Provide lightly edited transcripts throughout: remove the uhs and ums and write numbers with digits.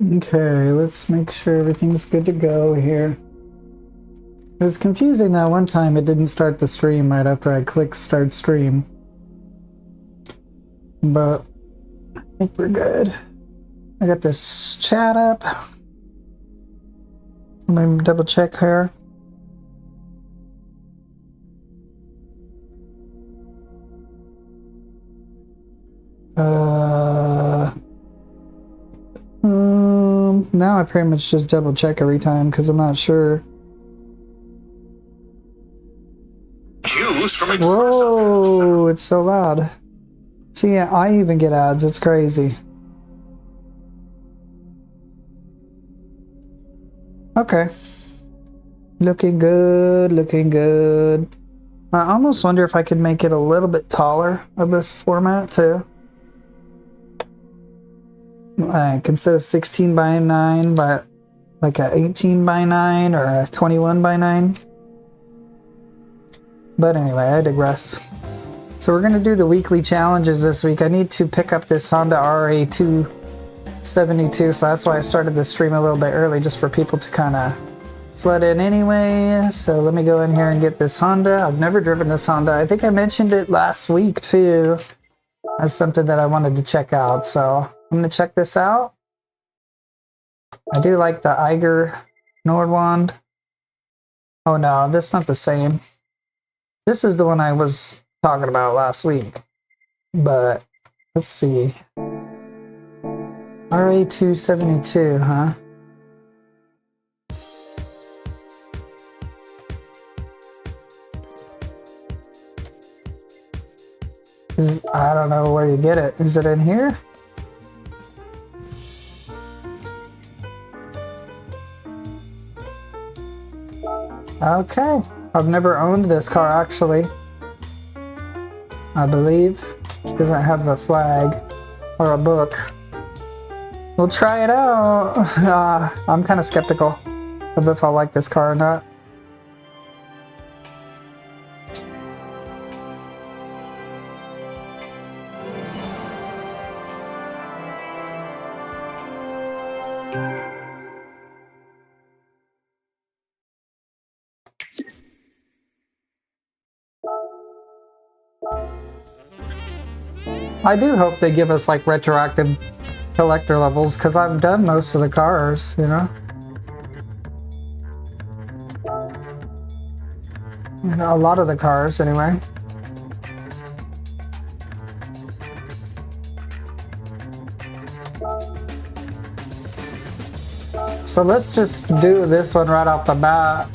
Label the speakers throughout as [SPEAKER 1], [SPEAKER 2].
[SPEAKER 1] Okay, let's make sure everything's good to go here. It was confusing that one time it didn't start the stream right after I clicked start stream. But I think we're good. I got this chat up. I'm gonna double check here. Now I pretty much just double check every time because I'm not sure.
[SPEAKER 2] Choose from
[SPEAKER 1] Whoa, it's so loud. See, yeah, I even get ads. It's crazy. Okay. Looking good, looking good. I almost wonder if I could make it a little bit taller of this format too. Like instead of 16 by 9, but like a 18 by 9 or a 21 by 9. But anyway, I digress. So we're going to do the weekly challenges this week. I need to pick up this Honda RA272, so that's why I started the stream a little bit early, just for people to kind of flood in anyway. So let me go in here and get this Honda. I've never driven this Honda. I think I mentioned it last week too as something that I wanted to check out. So I'm going to check this out. I do like the Eiger Nordwand. Oh no, that's not the same. This is the one I was talking about last week. But let's see. RA272, huh? I don't know where you get it. Is it in here? Okay. I've never owned this car actually. I believe. It doesn't have a flag or a book. We'll try it out. I'm kind of skeptical of if I like this car or not. I do hope they give us like retroactive collector levels, because I've done most of the cars, you know? A lot of the cars, anyway. So let's just do this one right off the bat.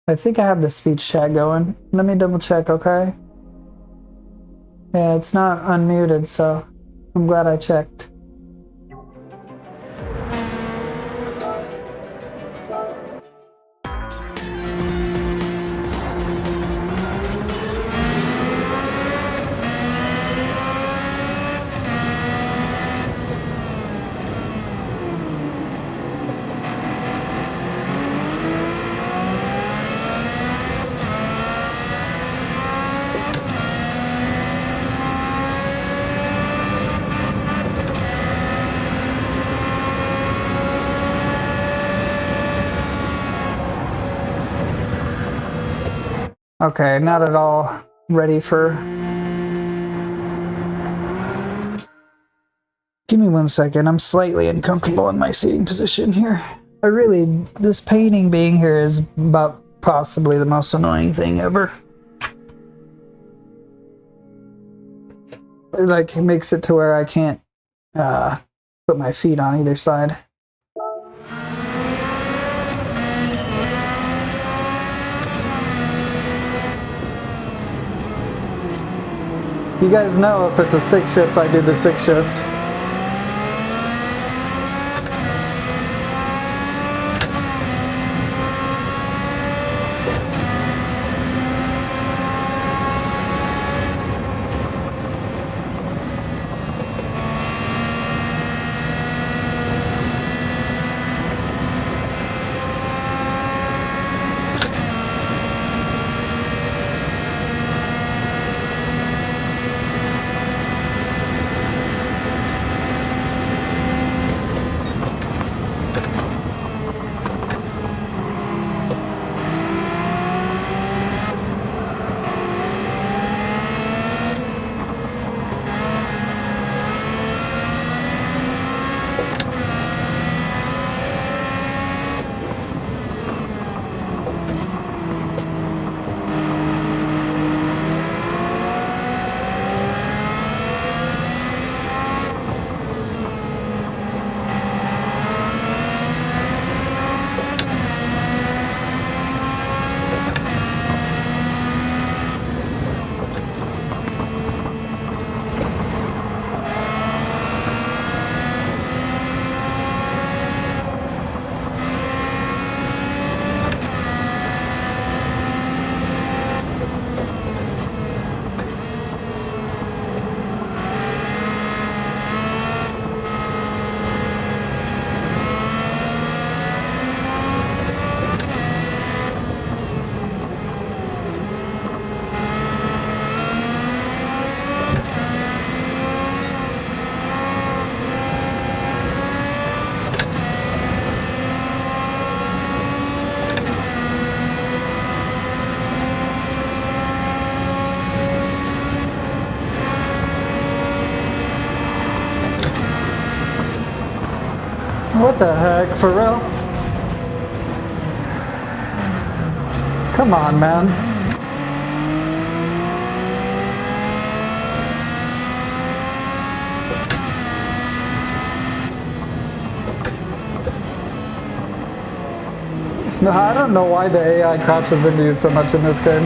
[SPEAKER 1] I think I have the speech chat going. Let me double check, okay? Yeah, it's not unmuted, so I'm glad I checked. Okay, not at all ready for... Give me 1 second, I'm slightly uncomfortable in my seating position here. This painting being here is about possibly the most annoying thing ever. Like, it makes it to where I can't put my feet on either side. You guys know if it's a stick shift, I do the stick shift. What the heck, for real? Come on, man. No, I don't know why the AI crouches into you so much in this game.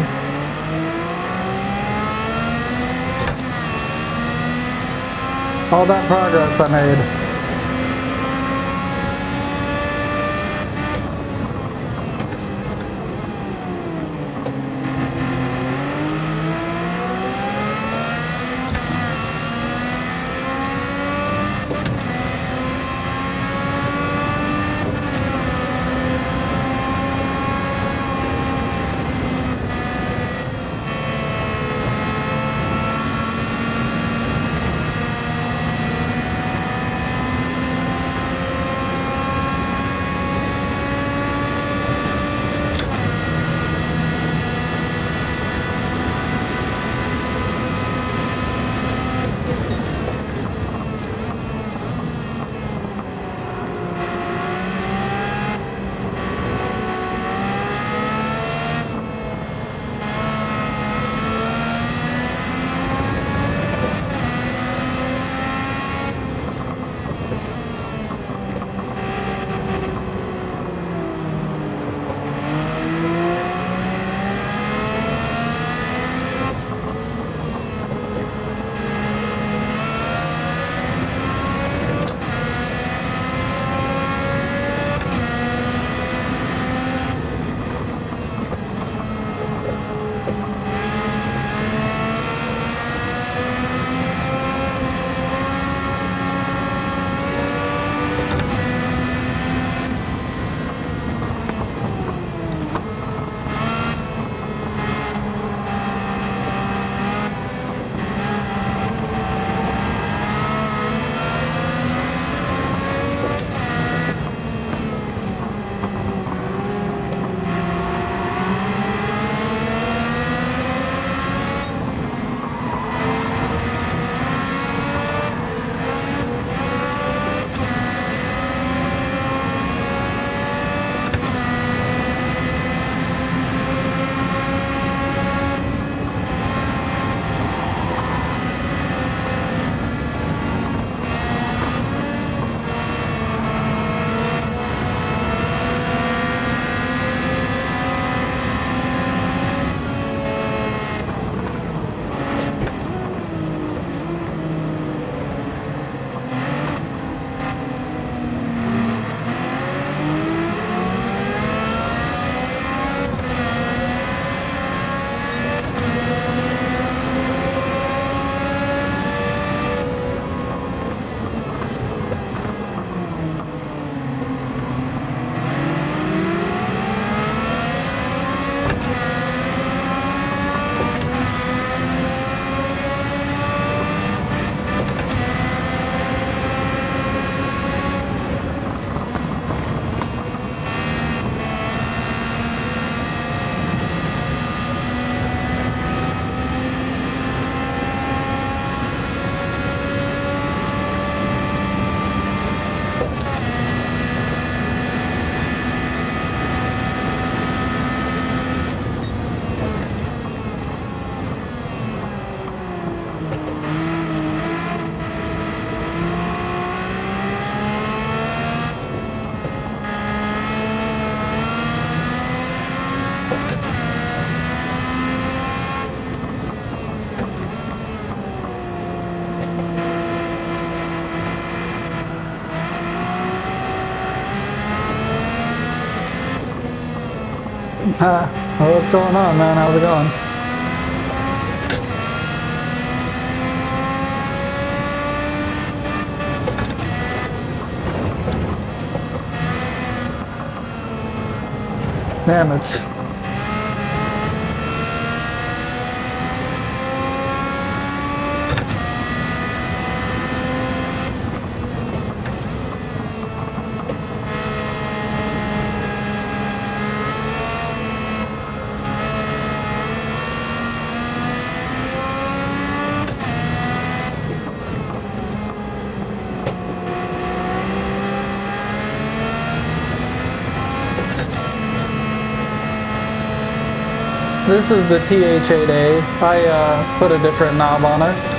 [SPEAKER 1] All that progress I made. Well, what's going on, man? How's it going? Damn it. this is the TH8A. I put a different knob on it.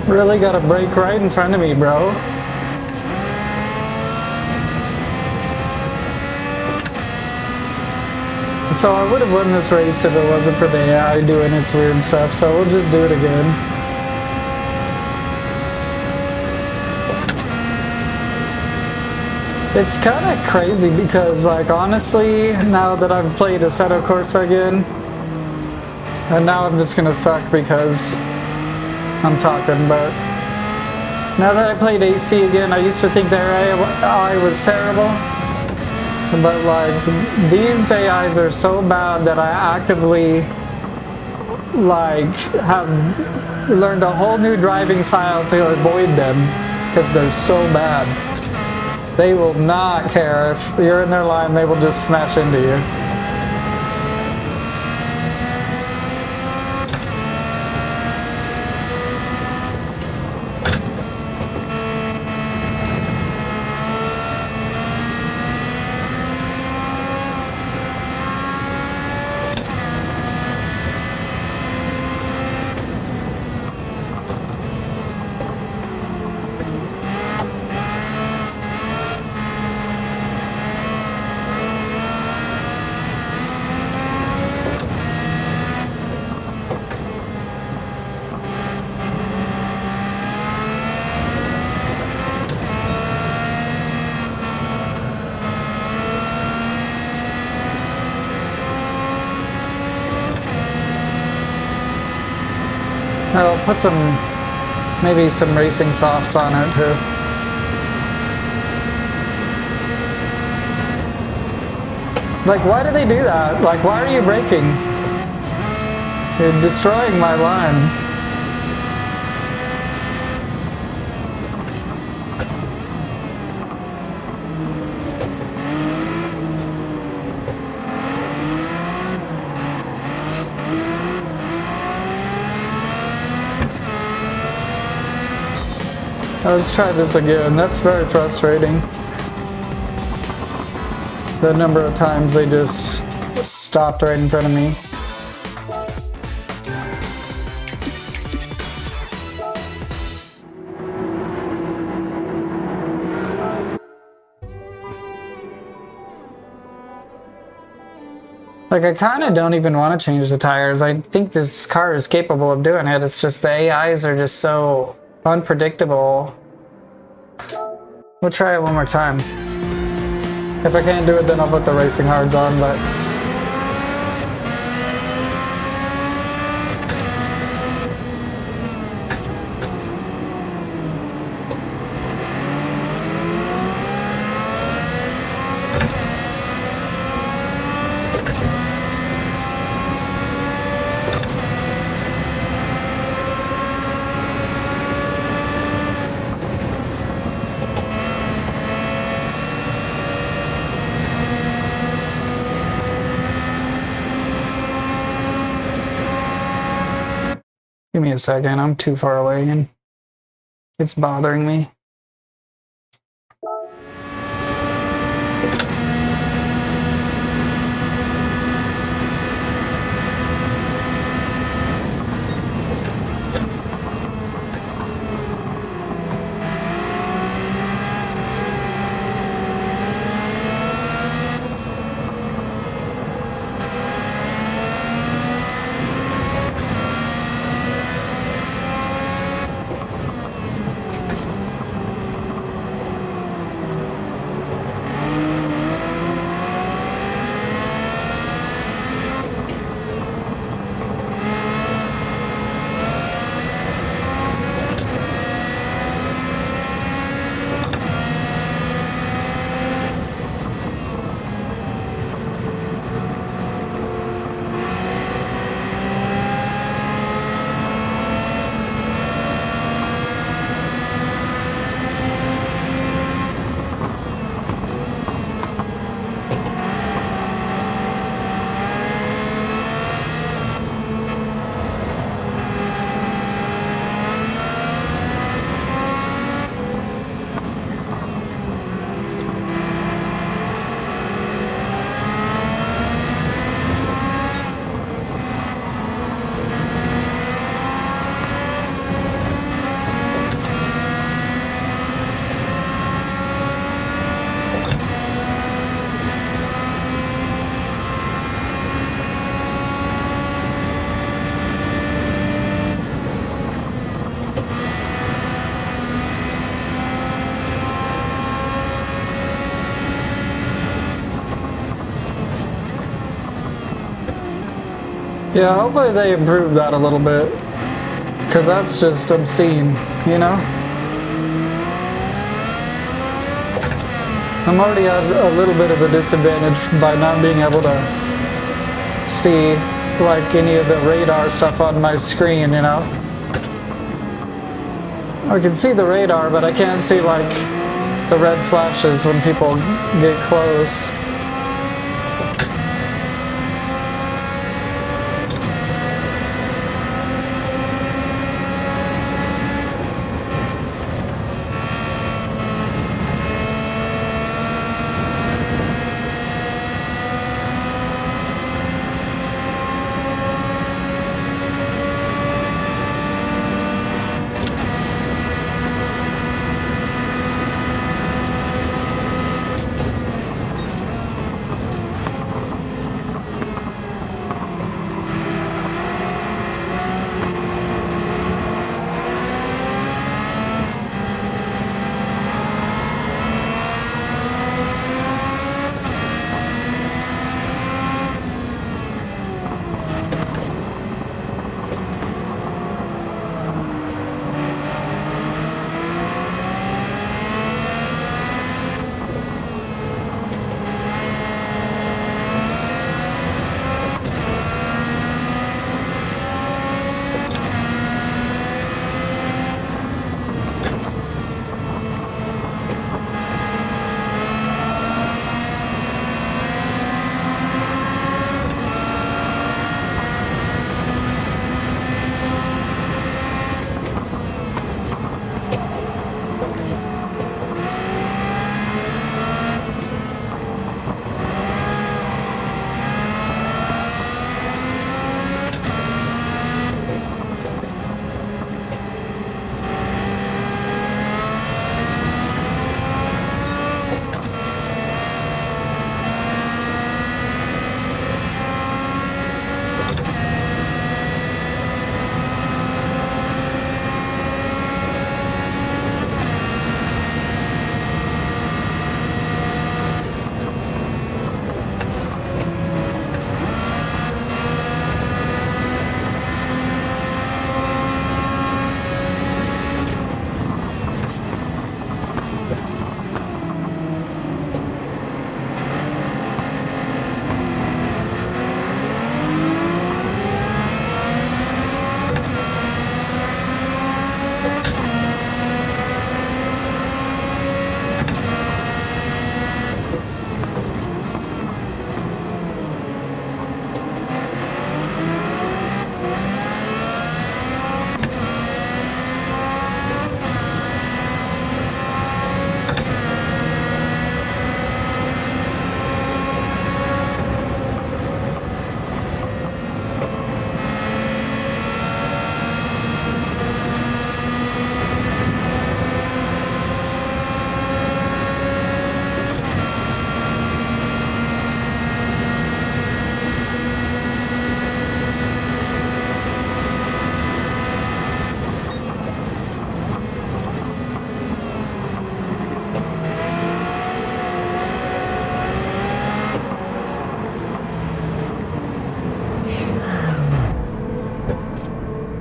[SPEAKER 1] Really gotta brake right in front of me, bro. So I would have won this race if it wasn't for the AI doing its weird stuff, so we'll just do it again. It's kind of crazy because, like, honestly, now that I've played Assetto Corsa again, and now I'm just gonna suck because I'm talking, but now that I played AC again, I used to think their AI was terrible, but like these AIs are so bad that I actively like have learned a whole new driving style to avoid them because they're so bad. They will not care if you're in their line, they will just smash into you. I'll put maybe some racing softs on it too. Like, why do they do that? Like, why are you braking? You're destroying my line. Let's try this again. That's very frustrating. The number of times they just stopped right in front of me. Like, I kind of don't even want to change the tires. I think this car is capable of doing it. It's just the AIs are just so unpredictable. We'll try it one more time. If I can't do it, then I'll put the racing hards on, but give me a second. I'm too far away and it's bothering me. Yeah, hopefully they improve that a little bit. Because that's just obscene, you know? I'm already at a little bit of a disadvantage by not being able to see like any of the radar stuff on my screen, you know? I can see the radar, but I can't see like the red flashes when people get close.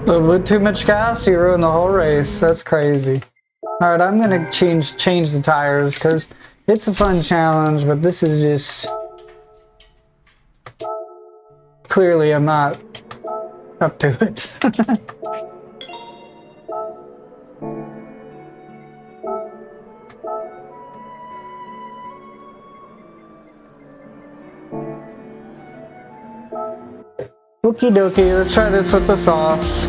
[SPEAKER 1] But with too much gas, you ruin the whole race. That's crazy. All right, I'm gonna change the tires because it's a fun challenge, but this is just clearly I'm not up to it. Okie dokie, let's try this with the softs.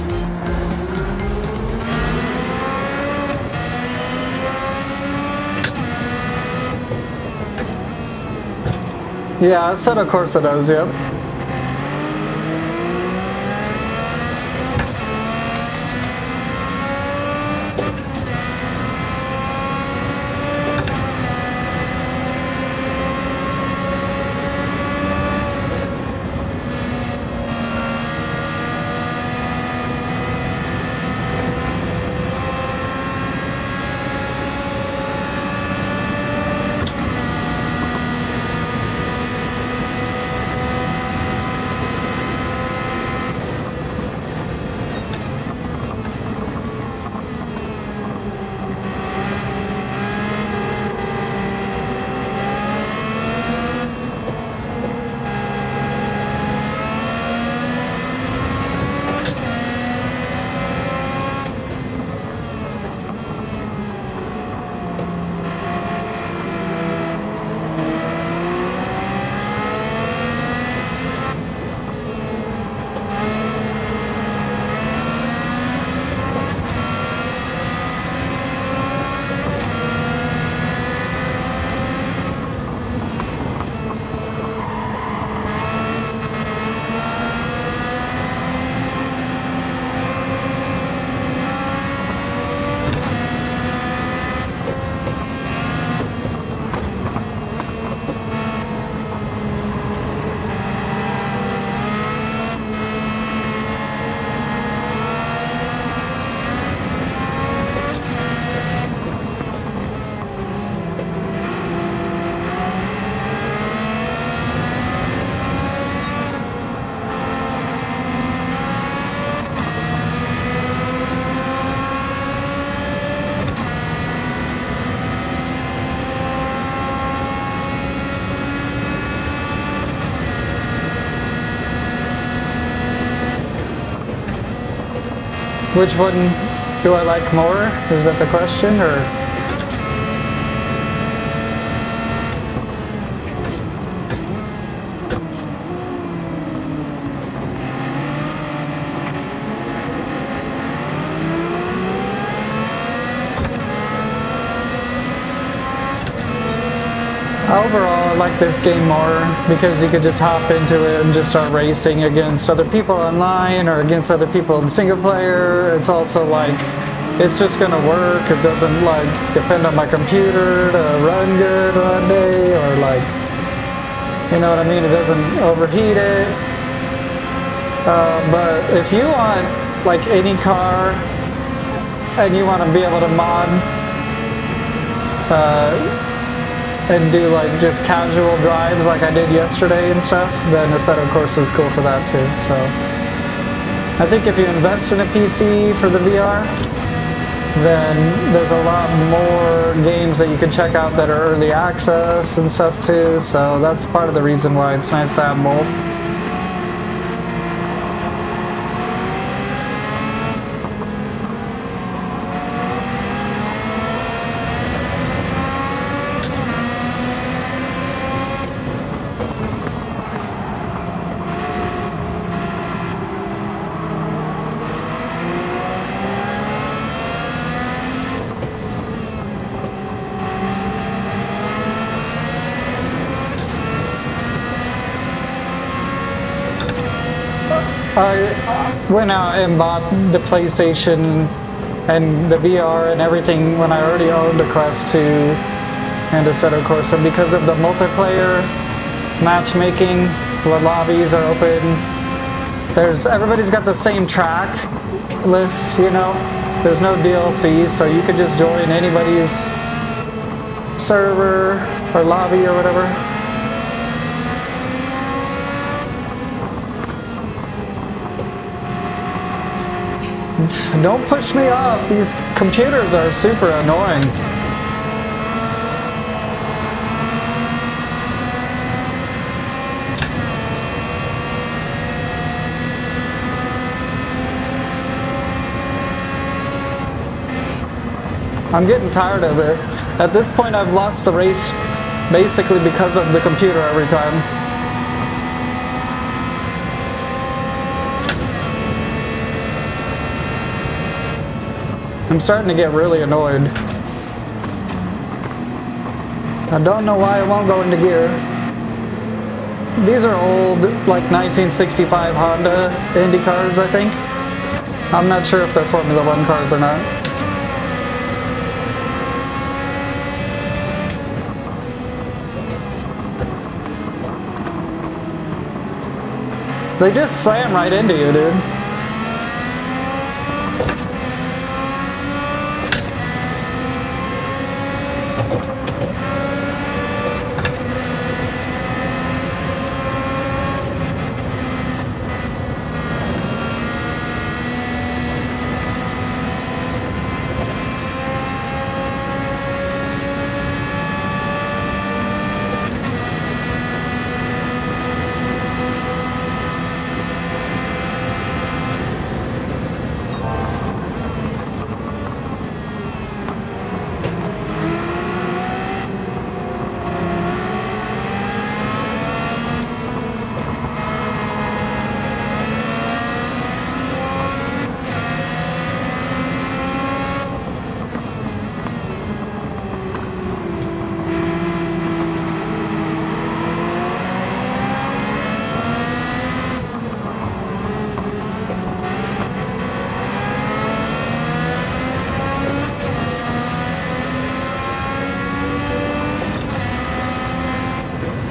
[SPEAKER 1] Yeah, I said of course it does, yep. Which one do I like more? Is that the question, or? Overall, I like this game more because you could just hop into it and just start racing against other people online or against other people in single player. It's also like, it's just gonna work. It doesn't like depend on my computer to run good one day, or like, you know what I mean? It doesn't overheat it. But if you want like any car and you want to be able to mod and do like just casual drives like I did yesterday and stuff, then Assetto Corsa is cool for that too. So I think if you invest in a PC for the VR, then there's a lot more games that you can check out that are early access and stuff too. So that's part of the reason why it's nice to have both. I went out and bought the PlayStation and the VR and everything when I already owned a Quest 2 and Assetto Corsa because of the multiplayer matchmaking. The lobbies are open. Everybody's got the same track list, you know. There's no DLC, so you could just join anybody's server or lobby or whatever. Don't push me off. These computers are super annoying. I'm getting tired of it. At this point, I've lost the race basically because of the computer every time. I'm starting to get really annoyed. I don't know why it won't go into gear. These are old, like 1965 Honda Indy cars, I think. I'm not sure if they're Formula One cars or not. They just slam right into you, dude.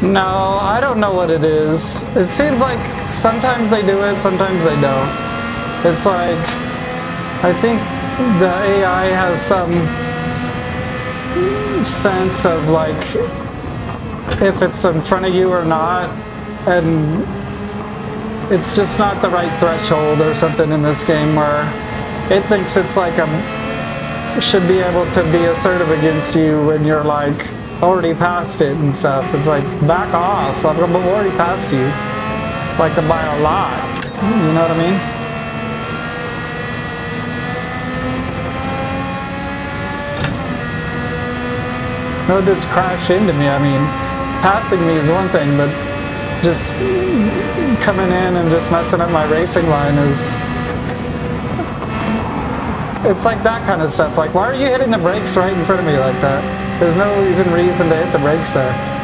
[SPEAKER 1] No, I don't know what it is. It seems like sometimes they do it, sometimes they don't. It's like, I think the AI has some sense of like, if it's in front of you or not, and it's just not the right threshold or something in this game where it thinks it's like should be able to be assertive against you when you're like, already past it and stuff. It's like, back off. I'm already past you. Like by a lot. You know what I mean? No dudes crash into me. I mean, passing me is one thing, but just coming in and just messing up my racing line is... It's like that kind of stuff. Like, why are you hitting the brakes right in front of me like that? There's no even reason to hit the brakes there.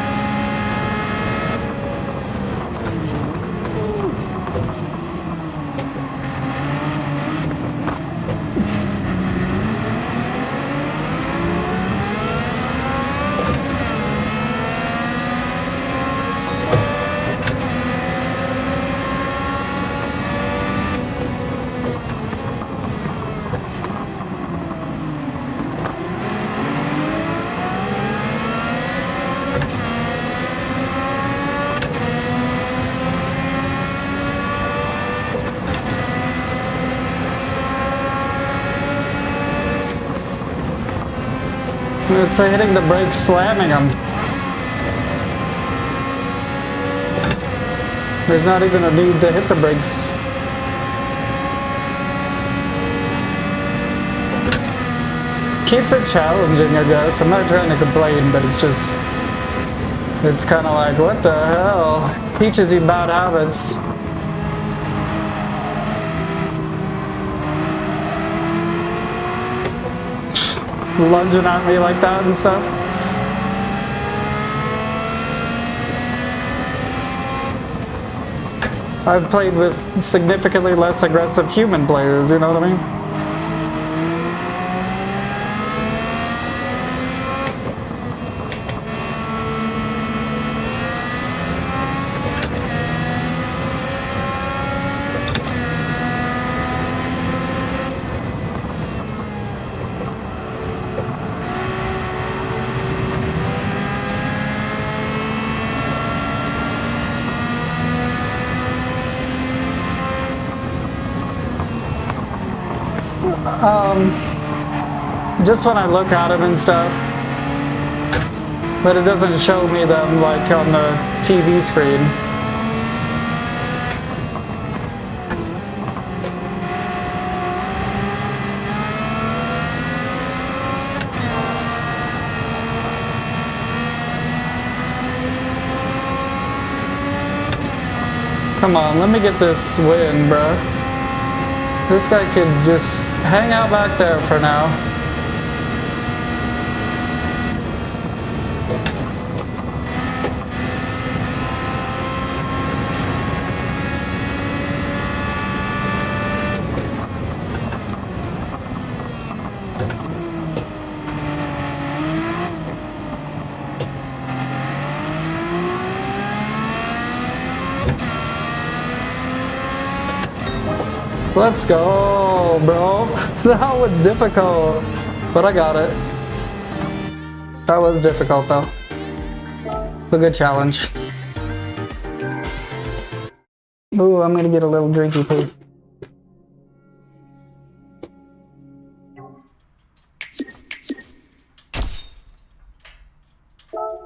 [SPEAKER 1] It's hitting the brakes, slamming them. There's not even a need to hit the brakes. Keeps it challenging, I guess. I'm not trying to complain, but it's just... It's kind of like, what the hell? Teaches you bad habits. Lunging at me like that and stuff. I've played with significantly less aggressive human players, you know what I mean? Just when I look at them and stuff, but it doesn't show me them like on the TV screen. Come on, let me get this win, bruh. This guy could just hang out back there for now. Let's go, bro. That was difficult, but I got it. That was difficult, though. A good challenge. Ooh, I'm gonna get a little drinky poo.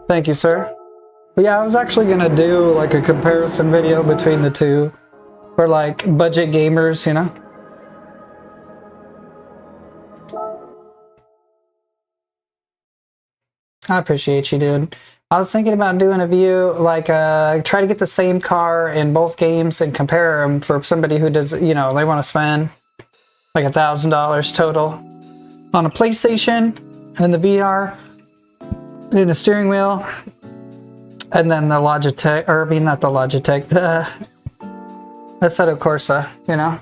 [SPEAKER 1] Thank you, sir. But yeah, I was actually gonna do like a comparison video between the two. For like budget gamers, you know? I appreciate you, dude. I was thinking about doing a view, like, try to get the same car in both games and compare them for somebody who does, you know, they want to spend like $1,000 total on a PlayStation and the VR and the steering wheel and then the Logitech, or I mean, not the Logitech, the Assetto Corsa, you know?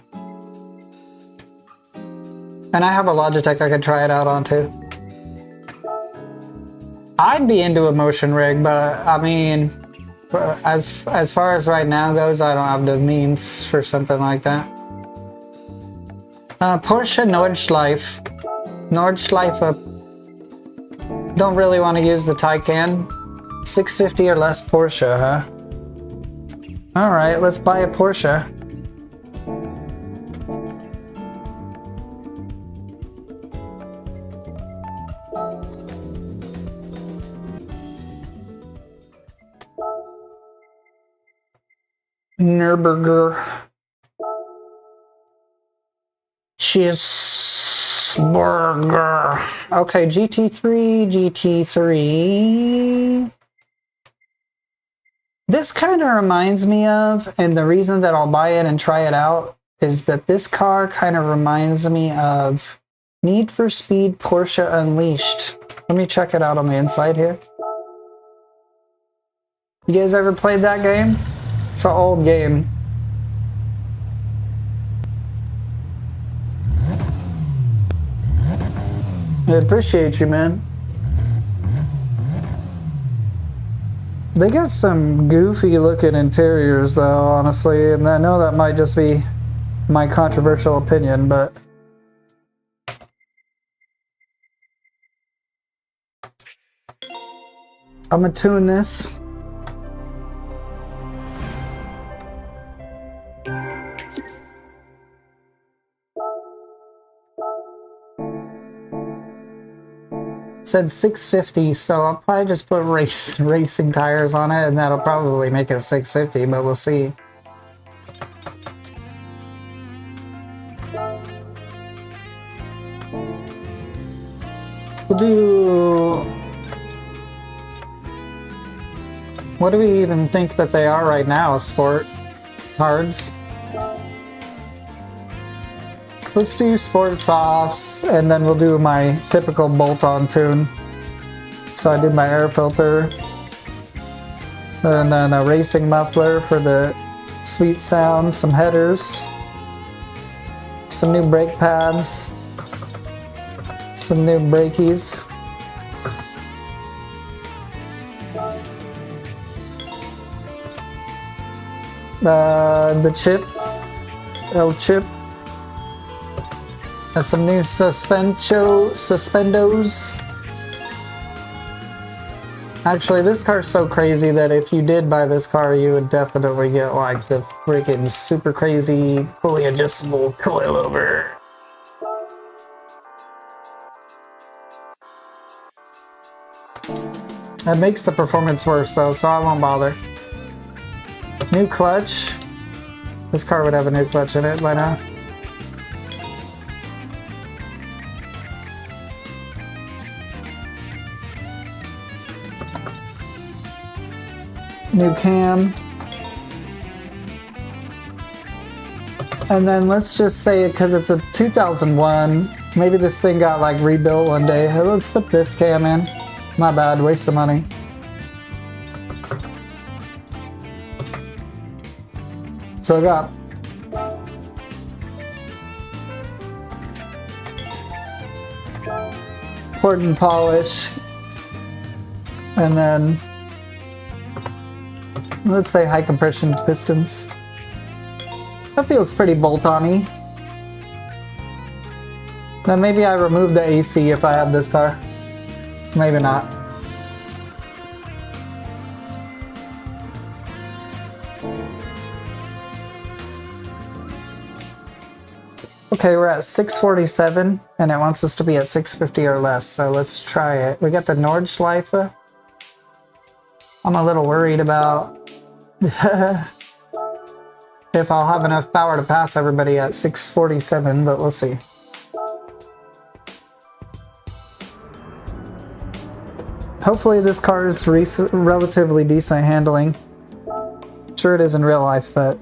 [SPEAKER 1] And I have a Logitech I could try it out on too. I'd be into a motion rig, but I mean, as far as right now goes, I don't have the means for something like that. Porsche Nordschleife. Nordschleife. Don't really want to use the Taycan. 650 or less Porsche, huh? Alright, let's buy a Porsche. Nürburgring. Cheers. Burger. Okay, GT3. This kind of reminds me of, and the reason that I'll buy it and try it out is that this car kind of reminds me of Need for Speed Porsche Unleashed. Let me check it out on the inside here. You guys ever played that game? It's an old game. I appreciate you, man. They got some goofy looking interiors though, honestly, and I know that might just be my controversial opinion, but I'm gonna tune this. Said 650, so I'll probably just put racing tires on it, and that'll probably make it 650, but we'll see. We'll do... What do we even think that they are right now? Sport cards? Let's do sport softs, and then we'll do my typical bolt-on tune. So I do my air filter, and then a racing muffler for the sweet sound, some headers, some new brake pads, some new brakies. The chip, L chip. Some new suspendos. Actually, this car's so crazy that if you did buy this car, you would definitely get like the freaking super crazy, fully adjustable coilover. That makes the performance worse though, so I won't bother. New clutch. This car would have a new clutch in it by now. New cam. And then let's just say, because it's a 2001, maybe this thing got like rebuilt one day. Let's put this cam in. My bad, waste of money. So I got port and polish, and then let's say high compression pistons. That feels pretty bolt-on-y. Now maybe I remove the AC if I have this car. Maybe not. Okay, we're at 647 and it wants us to be at 650 or less, so let's try it. We got the Nordschleife. I'm a little worried about if I'll have enough power to pass everybody at 647, but we'll see. Hopefully this car is relatively decent handling. Sure it is in real life, but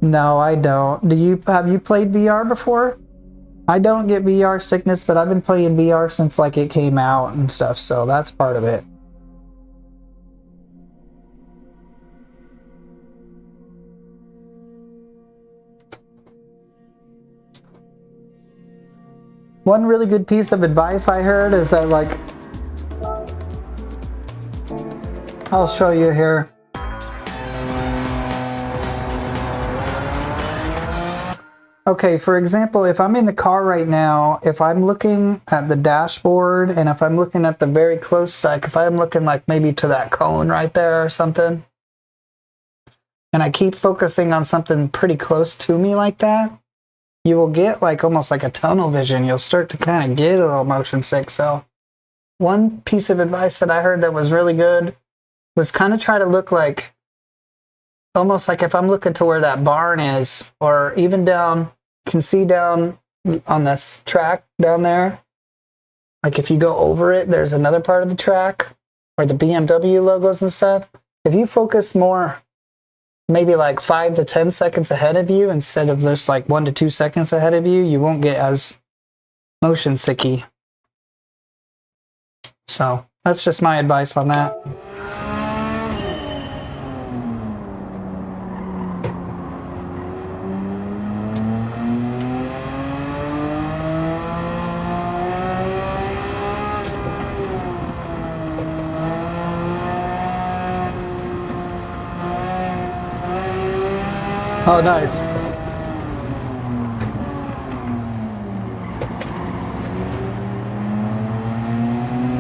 [SPEAKER 1] no, I don't. Have you played VR before? I don't get VR sickness, but I've been playing VR since like it came out and stuff, so that's part of it. One really good piece of advice I heard is that, like, I'll show you here. Okay, for example, if I'm in the car right now, if I'm looking at the dashboard and if I'm looking at the very close, like if I'm looking like maybe to that cone right there or something, and I keep focusing on something pretty close to me like that, you will get like almost like a tunnel vision. You'll start to kind of get a little motion sick. So one piece of advice that I heard that was really good was kind of try to look like almost like if I'm looking to where that barn is, or even down, you can see down on this track down there, like if you go over it, there's another part of the track where the BMW logos and stuff. If you focus more, maybe like 5 to 10 seconds ahead of you instead of just like 1 to 2 seconds ahead of you, you won't get as motion sicky. So that's just my advice on that. Oh, nice.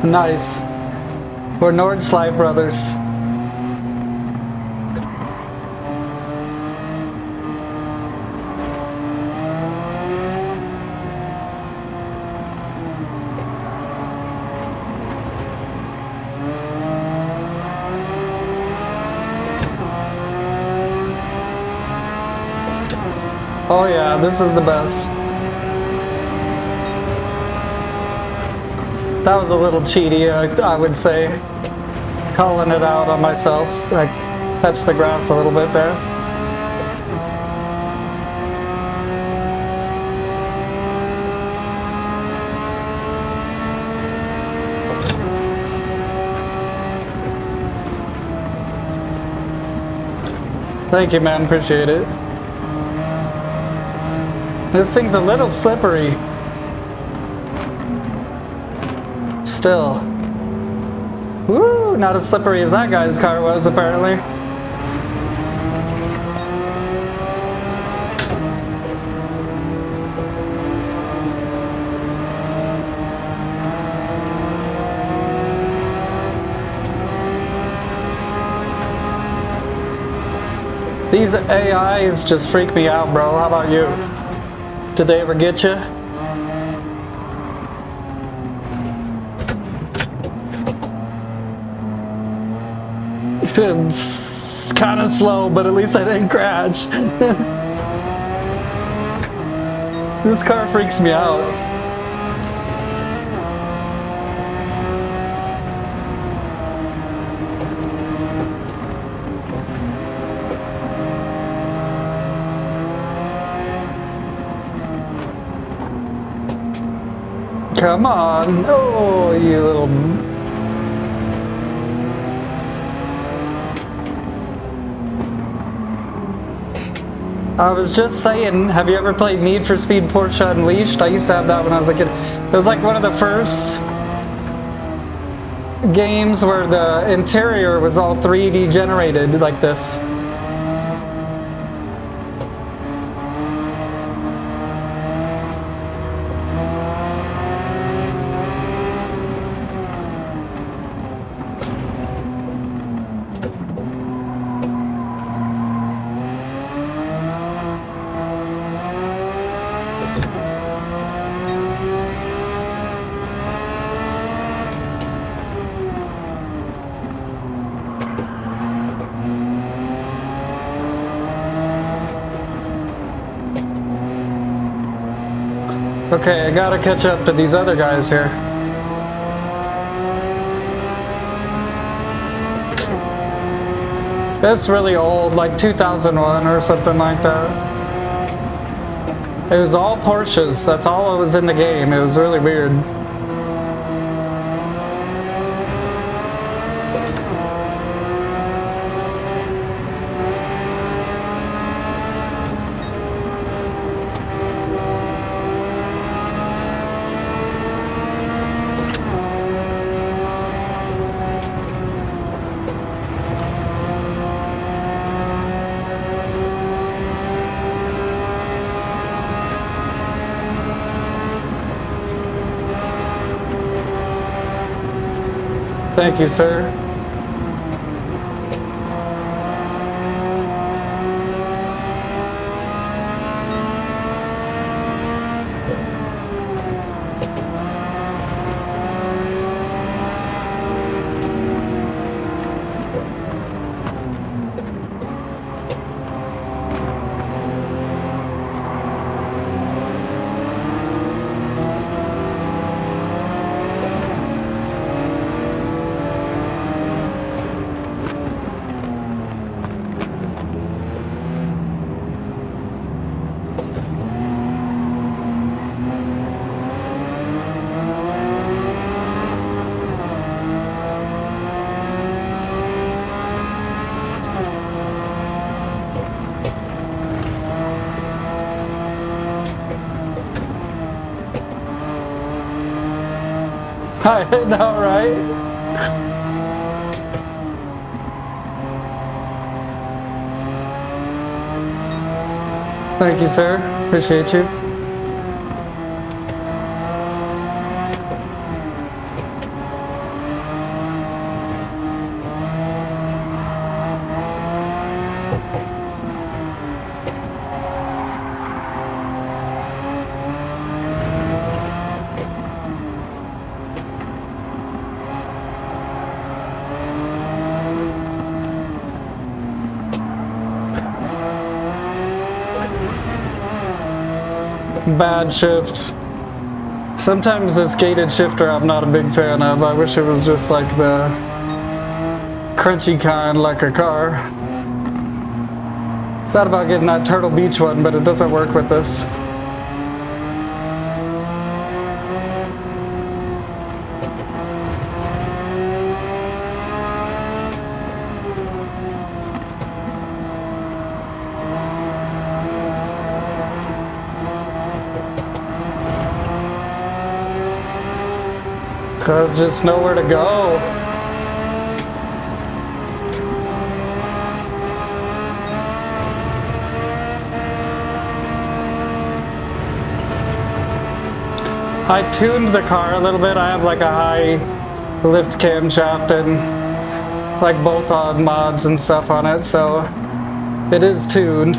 [SPEAKER 1] Nice. We're Nordschleife brothers. Oh yeah, this is the best. That was a little cheaty, I would say. Calling it out on myself. I touched the grass a little bit there. Thank you, man. Appreciate it. This thing's a little slippery. Still. Woo! Not as slippery as that guy's car was, apparently. These AIs just freak me out, bro. How about you? Did they ever get you? It's kind of slow, but at least I didn't crash. This car freaks me out. Come on. Oh, you little... I was just saying, have you ever played Need for Speed Porsche Unleashed? I used to have that when I was a kid. It was like one of the first games where the interior was all 3D generated like this. Okay, I gotta catch up to these other guys here. That's really old, like 2001 or something like that. It was all Porsches, that's all it was in the game. It was really weird. Thank you, sir. I know, right? Thank you, sir. Appreciate you. Bad shift. Sometimes this gated shifter I'm not a big fan of. I wish it was just like the crunchy kind, like a car. Thought about getting that Turtle Beach one, but it doesn't work with this. Cause just nowhere to go. I tuned the car a little bit. I have like a high lift camshaft and like bolt-on mods and stuff on it, so it is tuned.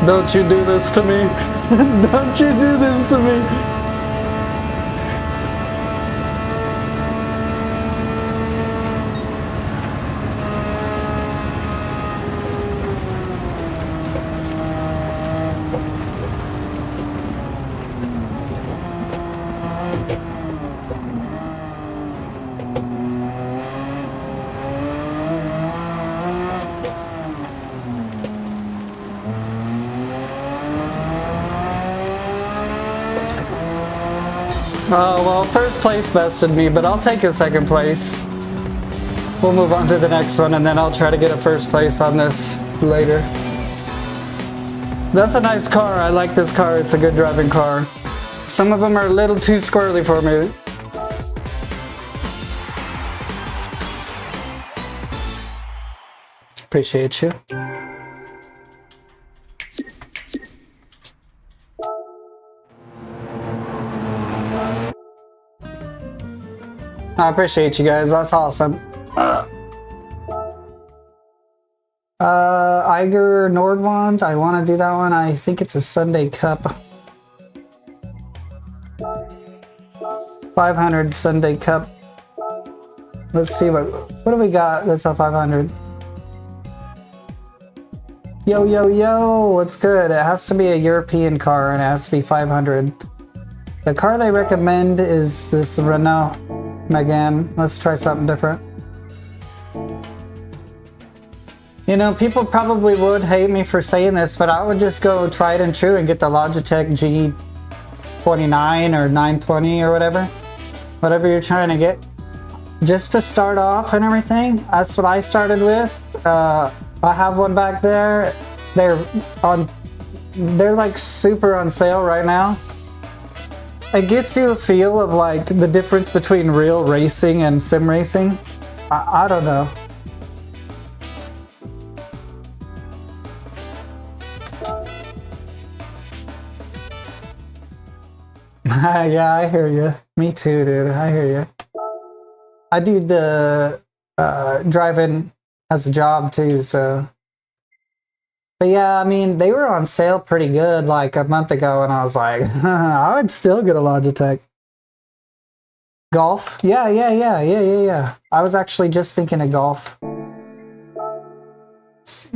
[SPEAKER 1] Don't you do this to me. Don't you do this to me. Oh, well, first place bested me, but I'll take a second place. We'll move on to the next one, and then I'll try to get a first place on this later. That's a nice car. I like this car. It's a good driving car. Some of them are a little too squirrely for me. Appreciate you. I appreciate you guys. That's awesome. Eiger Nordwand. I want to do that one. I think it's a Sunday Cup. 500 Sunday Cup. Let's see what do we got that's a 500. Yo, yo, yo, what's good? It has to be a European car and it has to be 500. The car they recommend is this Renault Megane. Let's try something different. You know, people probably would hate me for saying this, but I would just go tried and true and get the Logitech G29 or 920 or whatever. Whatever you're trying to get. Just to start off and everything. That's what I started with. I have one back there. They're like super on sale right now. It gets you a feel of like the difference between real racing and sim racing. I don't know. Yeah, I hear you. Me too, dude. I hear you. I do the driving as a job too, so. But yeah, I mean, they were on sale pretty good like a month ago, and I was like, I would still get a Logitech. Golf? Yeah. I was actually just thinking of golf.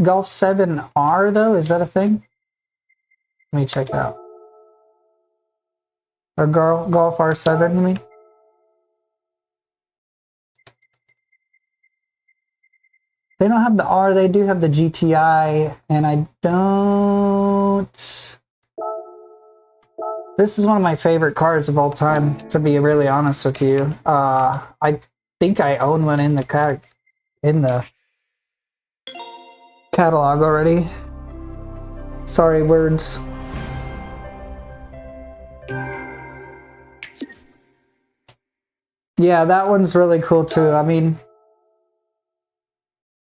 [SPEAKER 1] Golf 7R though, is that a thing? Let me check it out. Or Golf R7, you mean? They don't have the R, they do have the GTI, and I don't... This is one of my favorite cars of all time, to be really honest with you. I think I own one in the catalog already. Sorry, words. Yeah, that one's really cool too. I mean,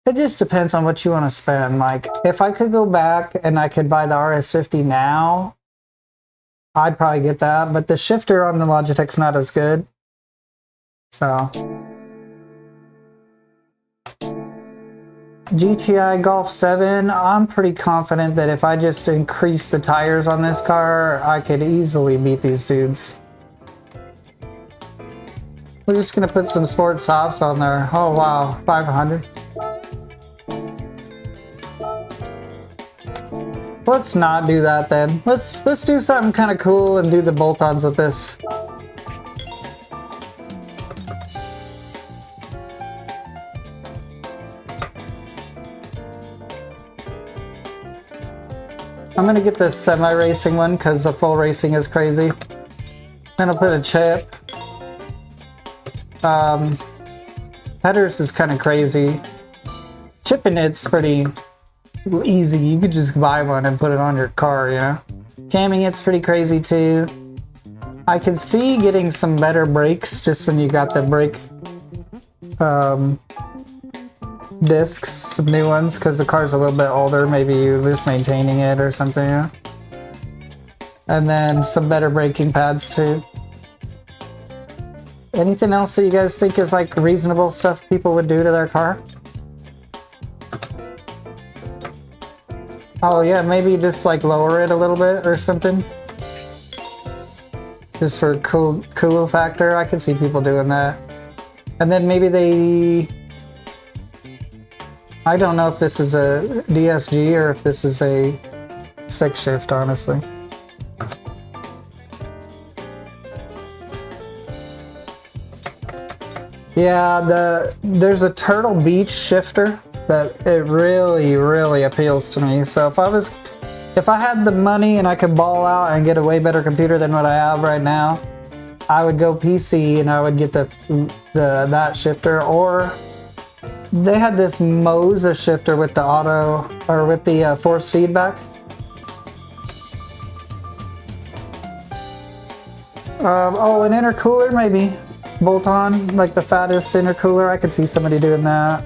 [SPEAKER 1] it just depends on what you want to spend. Like, if I could go back and I could buy the RS50 now, I'd probably get that. But the shifter on the Logitech's not as good. So, GTI Golf 7, I'm pretty confident that if I just increase the tires on this car, I could easily beat these dudes. We're just gonna put some sport softs on there. Oh wow, 500. Let's not do that then. Let's do something kind of cool and do the bolt-ons with this. I'm gonna get the semi-racing one because the full racing is crazy. Then I'll put a chip. Headers is kind of crazy. Chipping it's pretty easy. You could just buy one and put it on your car, you know? Camming it's pretty crazy too. I can see getting some better brakes just when you got the brake discs, some new ones, because the car's a little bit older. Maybe you're just maintaining it or something, you know? And then some better braking pads too. Anything else that you guys think is like reasonable stuff people would do to their car? Oh yeah, maybe just like lower it a little bit or something. Just for cool factor. I can see people doing that. And then maybe they... I don't know if this is a DSG or if this is a stick shift, honestly. Yeah, there's a Turtle Beach shifter that it really appeals to me. So if I had the money and I could ball out and get a way better computer than what I have right now, I would go PC and I would get that shifter. Or they had this Moza shifter with the auto or with the force feedback. Oh, an intercooler maybe. Bolt on, like the fattest intercooler. I could see somebody doing that.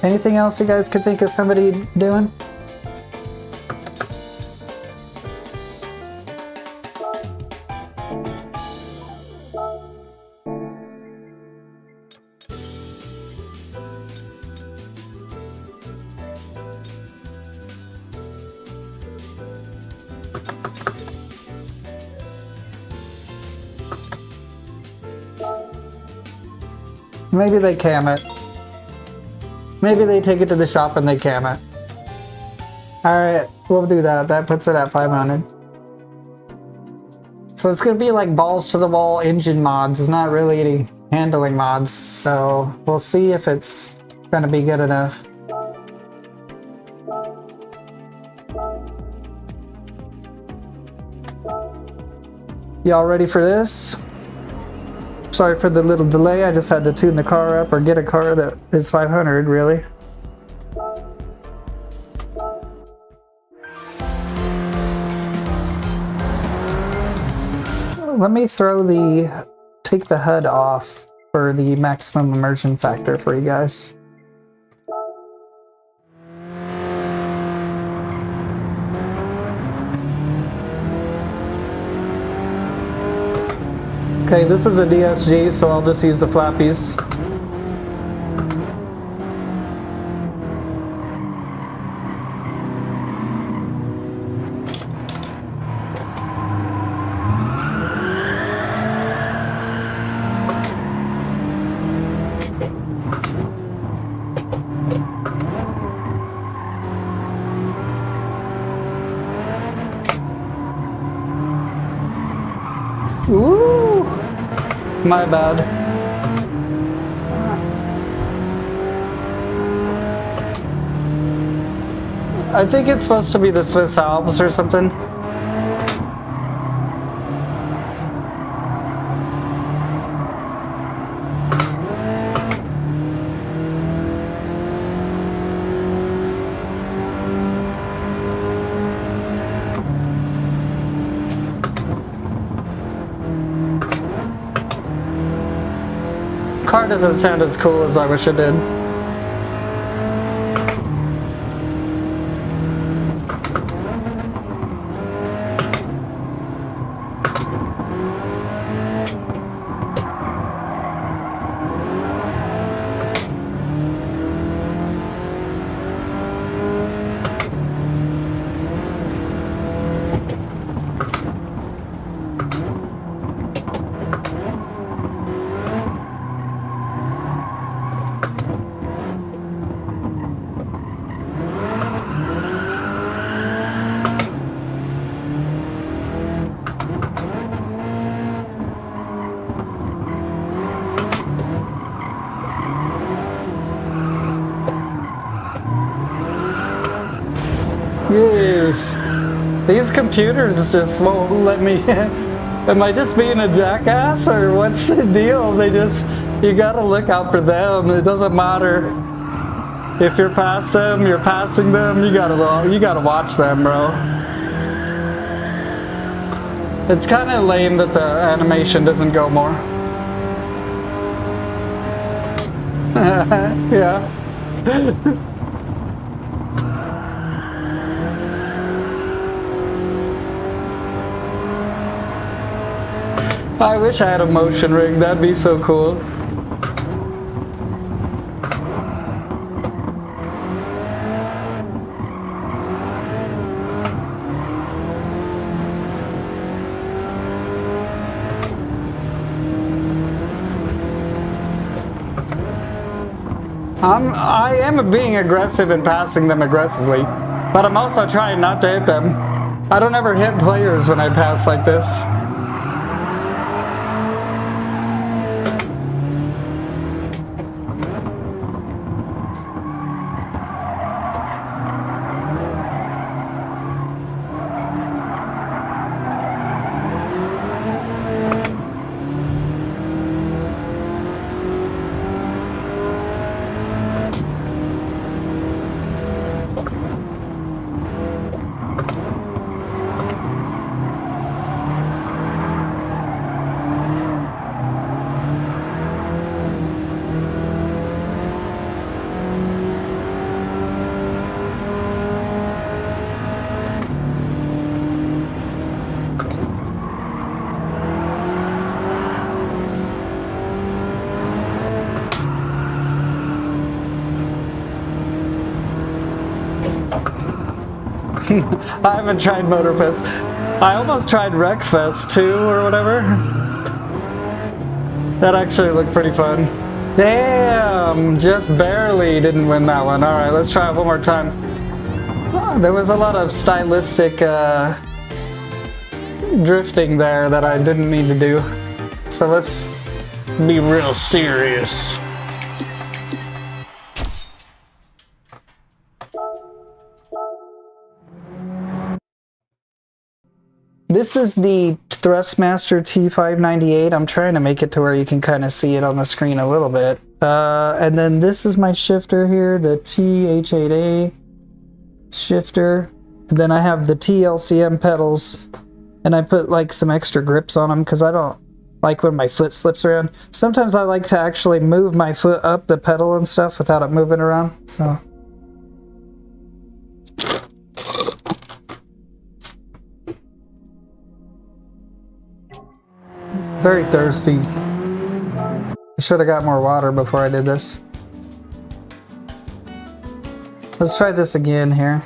[SPEAKER 1] Anything else you guys could think of somebody doing? Maybe they cam it. Maybe they take it to the shop and they cam it. Alright, we'll do that. That puts it at 500. So it's gonna be like balls to the wall engine mods. It's not really any handling mods. So we'll see if it's gonna be good enough. Y'all ready for this? Sorry for the little delay. I just had to tune the car up or get a car that is 500, really. Let me take the HUD off for the maximum immersion factor for you guys. Okay, this is a DSG, so I'll just use the flappies. Ooh! My bad. I think it's supposed to be the Swiss Alps or something. Car doesn't sound as cool as I wish it did. Yes. These computers just won't let me. Am I just being a jackass or what's the deal? You gotta look out for them. It doesn't matter if you're past them, you're passing them, you gotta watch them, bro. It's kind of lame that the animation doesn't go more. Yeah. I wish I had a motion ring, that'd be so cool. I am being aggressive and passing them aggressively, but I'm also trying not to hit them. I don't ever hit players when I pass like this. I haven't tried Motorfest. I almost tried Wreckfest too, or whatever. That actually looked pretty fun. Damn, just barely didn't win that one. Alright, let's try it one more time. Oh, there was a lot of stylistic drifting there that I didn't mean to do. So let's be real serious. This is the Thrustmaster T598. I'm trying to make it to where you can kind of see it on the screen a little bit. And then this is my shifter here, the TH8A shifter. And then I have the T-LCM pedals. And I put like some extra grips on them because I don't like when my foot slips around. Sometimes I like to actually move my foot up the pedal and stuff without it moving around. So. Very thirsty. I should have got more water before I did this. Let's try this again here.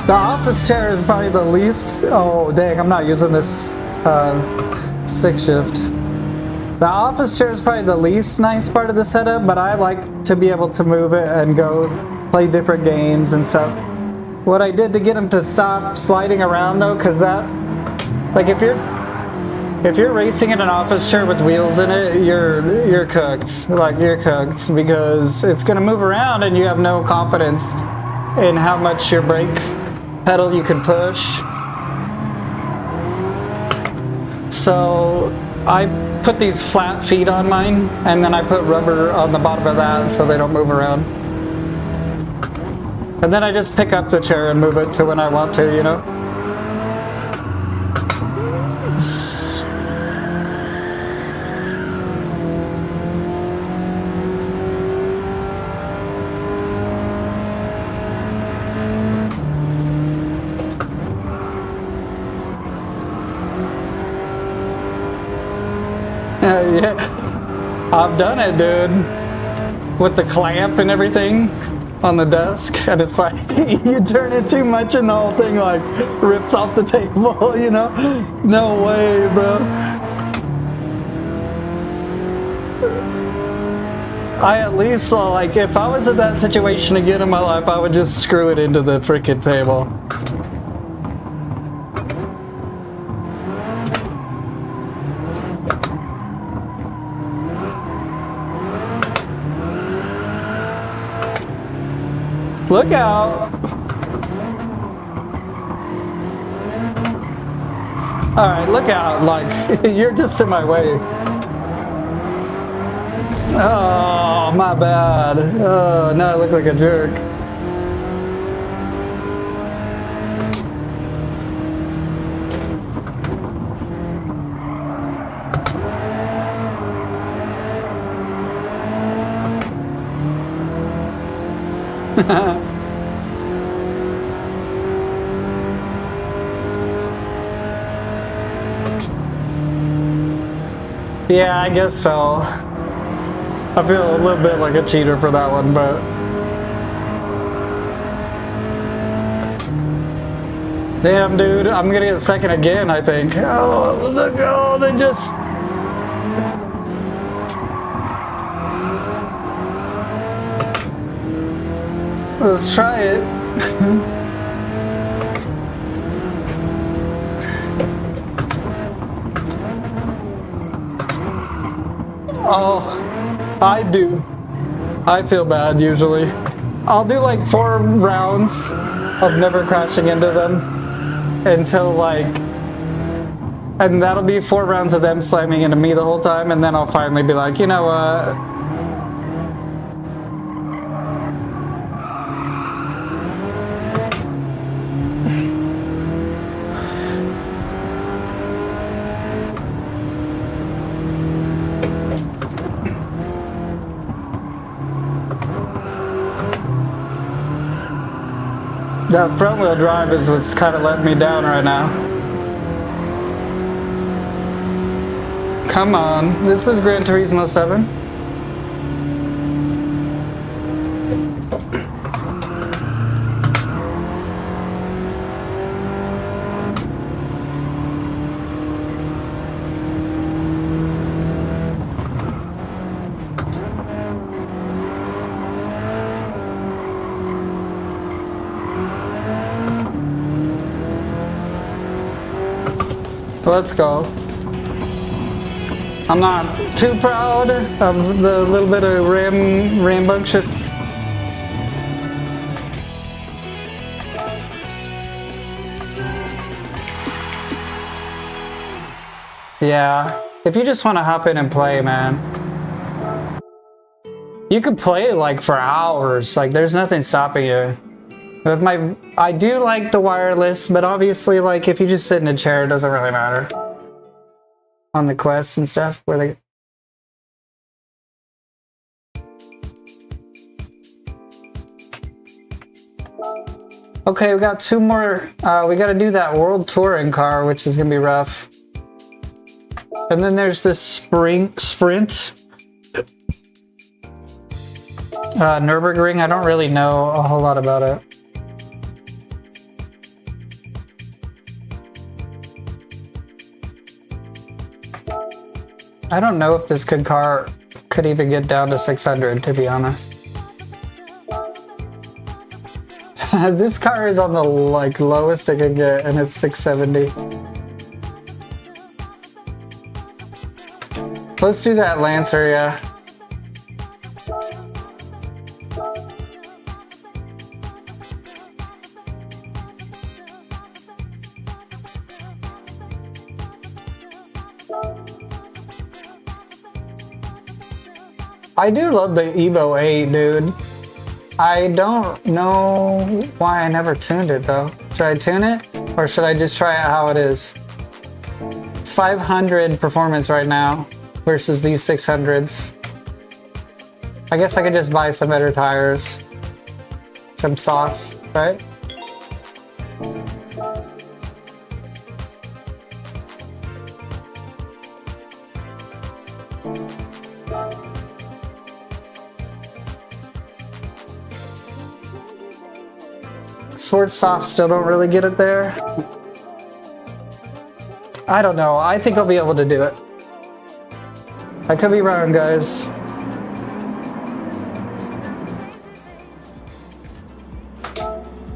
[SPEAKER 1] The office chair is probably the least... Oh, dang, I'm not using this 6 shift. The office chair is probably the least nice part of the setup, but I like to be able to move it and go play different games and stuff. What I did to get him to stop sliding around though, because that, like if you're racing in an office chair with wheels in it, you're cooked. Like you're cooked because it's gonna move around and you have no confidence in how much your brake pedal you can push. So I put these flat feet on mine and then I put rubber on the bottom of that so they don't move around. And then I just pick up the chair and move it to when I want to, you know? Yeah, I've done it, dude. With the clamp and everything on the desk, and it's like you turn it too much and the whole thing like rips off the table, you know? No way, bro. I at least saw, like, if I was in that situation again in my life, I would just screw it into the freaking table. Look out! Alright, look out, like, you're just in my way. Oh, my bad. Oh, now I look like a jerk. Yeah, I guess so. I feel a little bit like a cheater for that one, but damn, dude, I'm gonna get second again, I think. Oh, look, oh, they just... Let's try it. Oh, I do. I feel bad usually. I'll do like 4 rounds of never crashing into them until like, and that'll be 4 rounds of them slamming into me the whole time, and then I'll finally be like, you know what? That front wheel drive is what's kind of letting me down right now. Come on, this is Gran Turismo 7. Let's go. I'm not too proud of the little bit of rambunctious. Yeah, if you just want to hop in and play, man, you could play like for hours. Like there's nothing stopping you. With my, I do like the wireless, but obviously, like, if you just sit in a chair, it doesn't really matter. On the quests and stuff, where they... Okay, we got 2 more. We gotta do that World Touring car, which is gonna be rough. And then there's this sprint. Nürburgring, I don't really know a whole lot about it. I don't know if this car could even get down to 600, to be honest. This car is on the like lowest I can get, and it's 670. Let's do that Lancer, yeah. I do love the Evo 8, dude. I don't know why I never tuned it though. Should I tune it? Or should I just try it how it is? It's 500 performance right now versus these 600s. I guess I could just buy some better tires. Some softs, right? Sword soft still don't really get it there. I don't know. I think I'll be able to do it. I could be wrong, guys.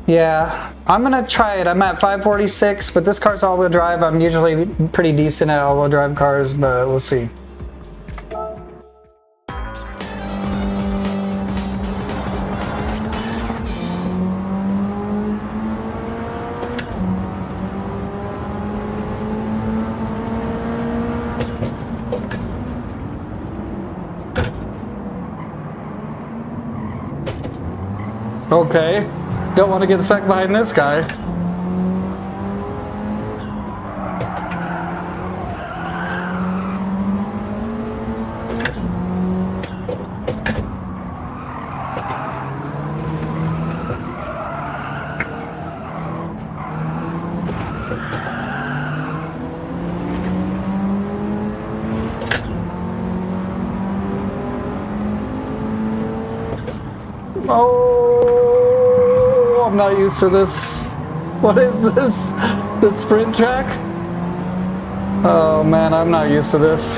[SPEAKER 1] Yeah, I'm gonna try it. I'm at 546, but this car's all-wheel drive. I'm usually pretty decent at all-wheel drive cars, but we'll see. Okay, don't want to get stuck behind this guy. Oh, I'm not used to this. What is this? The sprint track? Oh man, I'm not used to this.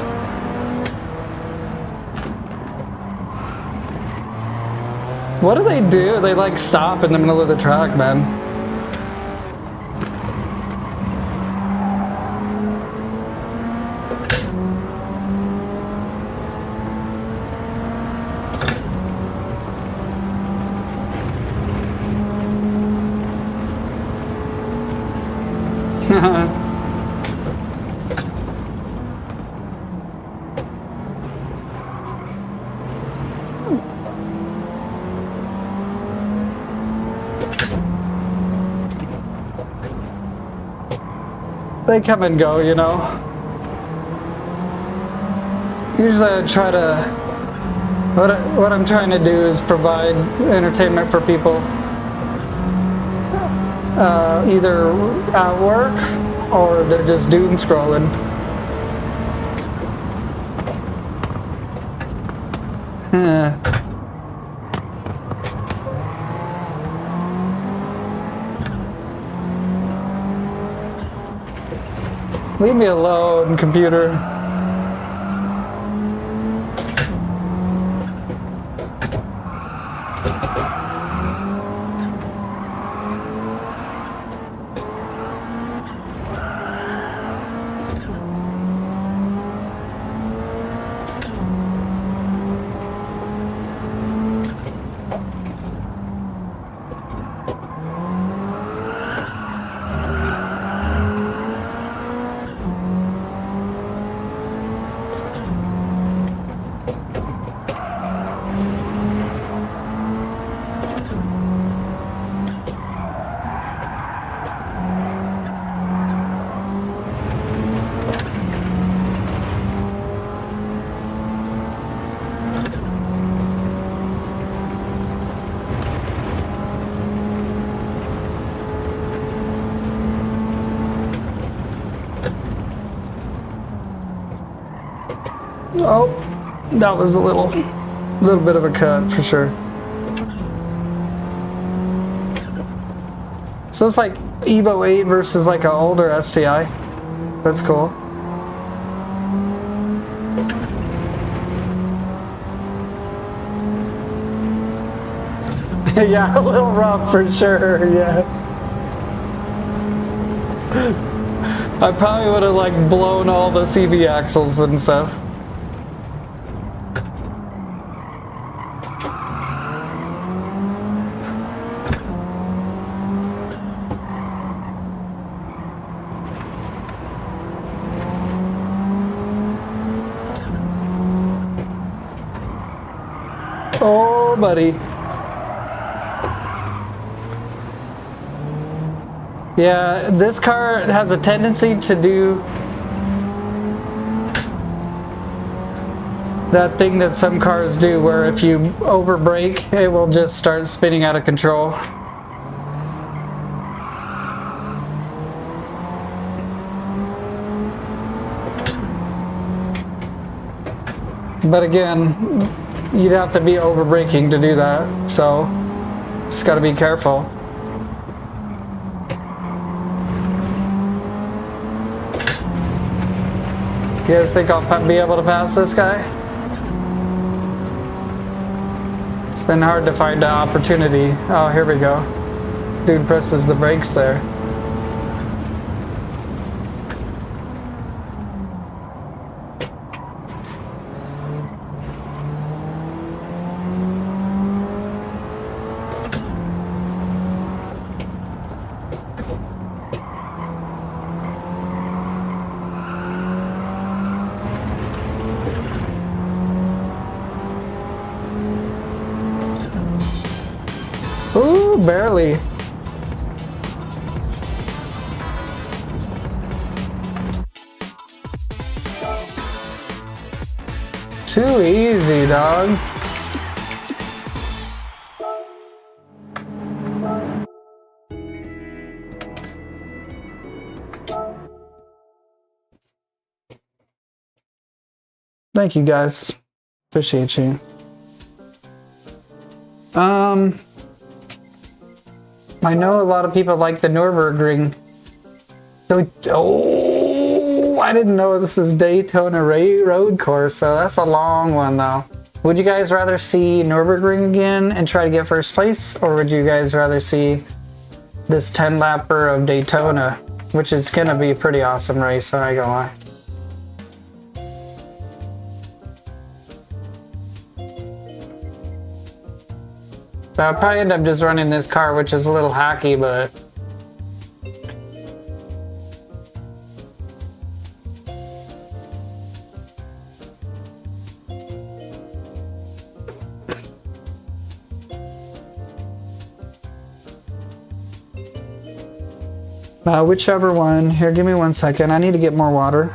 [SPEAKER 1] What do? They like stop in the middle of the track, man. They come and go, you know. Usually I try to, what I'm trying to do is provide entertainment for people. Either at work or they're just doom scrolling. Leave me alone, computer. Oh, that was a little bit of a cut for sure. So it's like Evo 8 versus like an older STI. That's cool. Yeah, a little rough for sure, yeah. I probably would have like blown all the CV axles and stuff. Oh, buddy. Yeah, this car has a tendency to do that thing that some cars do where if you over brake, it will just start spinning out of control. But again, you'd have to be over braking to do that, so just gotta be careful. You guys think I'll be able to pass this guy? It's been hard to find an opportunity. Oh, here we go. Dude presses the brakes there. Ooh, barely. Too easy, dog. Thank you guys. Appreciate you. I know a lot of people like the Nürburgring. Oh, I didn't know this is Daytona road course, so that's a long one though. Would you guys rather see Nürburgring again and try to get first place, or would you guys rather see this 10-lapper of Daytona, which is gonna be a pretty awesome race, I'm not gonna lie. I'll probably end up just running this car, which is a little hacky, but whichever one. Here, give me 1 second. I need to get more water.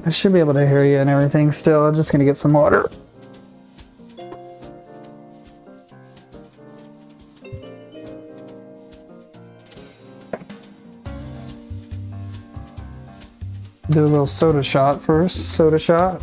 [SPEAKER 1] I should be able to hear you and everything still. I'm just gonna get some water. Do a little soda shot first. Soda shot.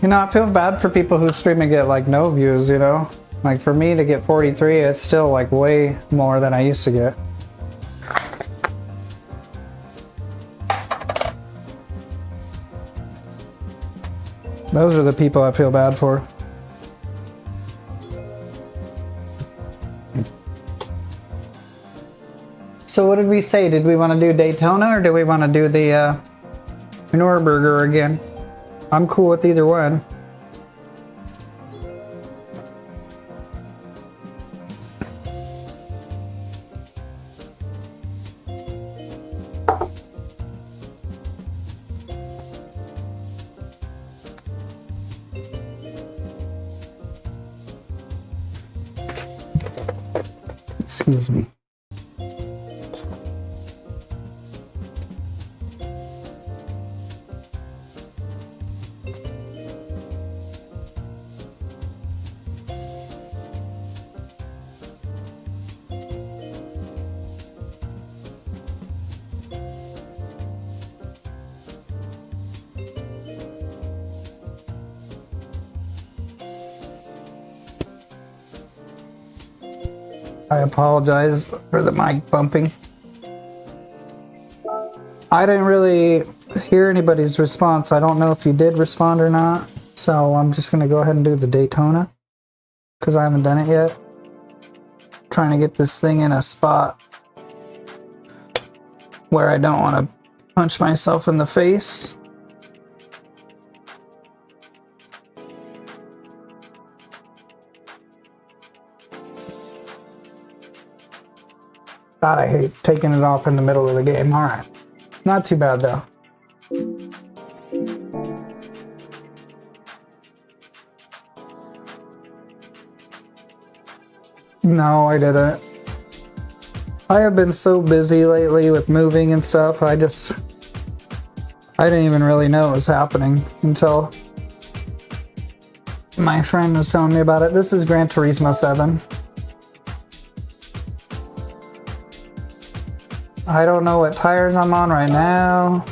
[SPEAKER 1] You know, I feel bad for people who stream and get like no views, you know? Like for me to get 43, it's still like way more than I used to get. Those are the people I feel bad for. So what did we say? Did we want to do Daytona or do we want to do the Nürburgring again? I'm cool with either one. Excuse me. I apologize for the mic bumping. I didn't really hear anybody's response. I don't know if you did respond or not. So I'm just going to go ahead and do the Daytona because I haven't done it yet. Trying to get this thing in a spot where I don't want to punch myself in the face. God, I hate taking it off in the middle of the game. All right. Not too bad, though. No, I didn't. I have been so busy lately with moving and stuff, I didn't even really know it was happening until my friend was telling me about it. This is Gran Turismo 7. I don't know what tires I'm on right now.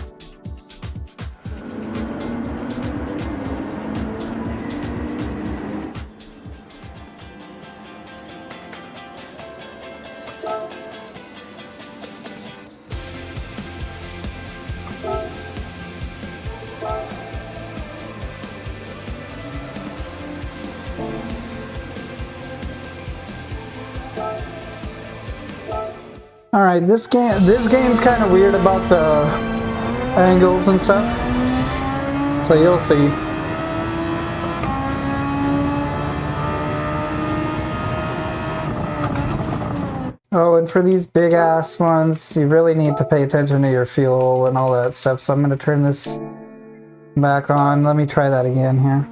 [SPEAKER 1] All right, this game's kind of weird about the angles and stuff. So you'll see. Oh, and for these big ass ones, you really need to pay attention to your fuel and all that stuff. So I'm going to turn this back on. Let me try that again here.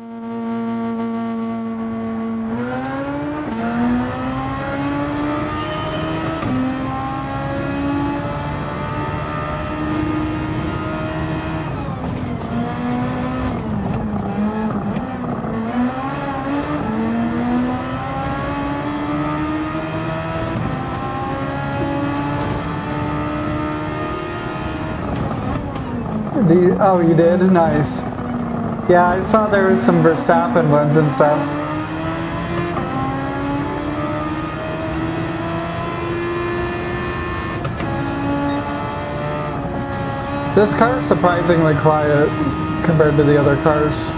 [SPEAKER 1] Oh, you did? Nice. Yeah, I saw there was some Verstappen ones and stuff. This car's surprisingly quiet compared to the other cars.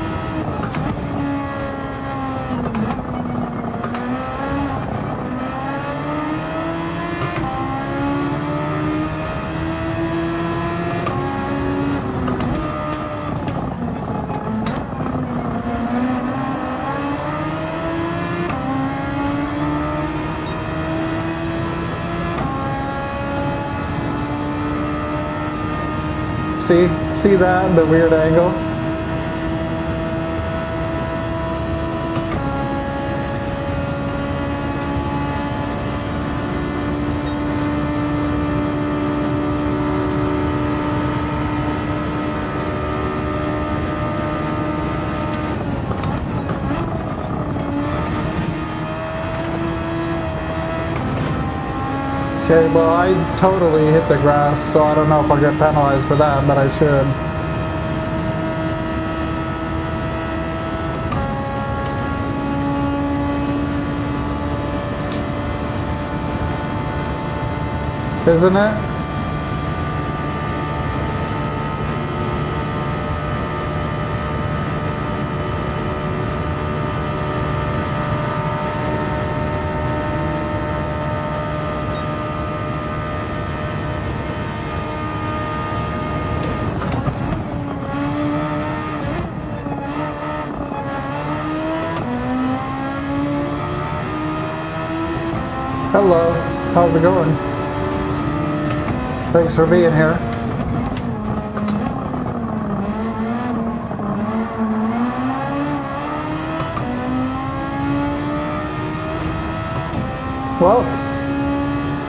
[SPEAKER 1] See that? The weird angle? Okay, well, I totally hit the grass, so I don't know if I'll get penalized for that, but I should. Isn't it? Hello, how's it going? Thanks for being here. Well,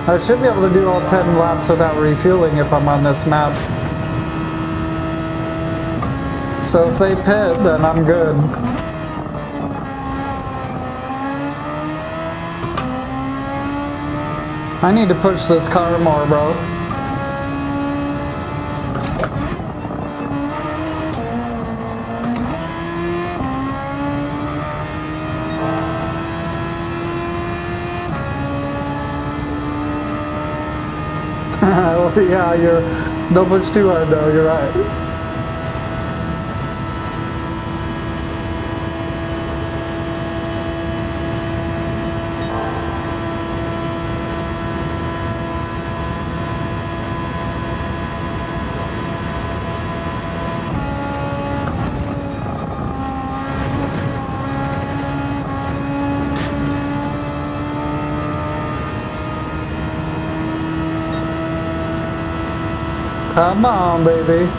[SPEAKER 1] I should be able to do all 10 laps without refueling if I'm on this map. So if they pit, then I'm good. I need to push this car more, bro. Well, yeah, don't push too hard though, you're right. Come on, baby.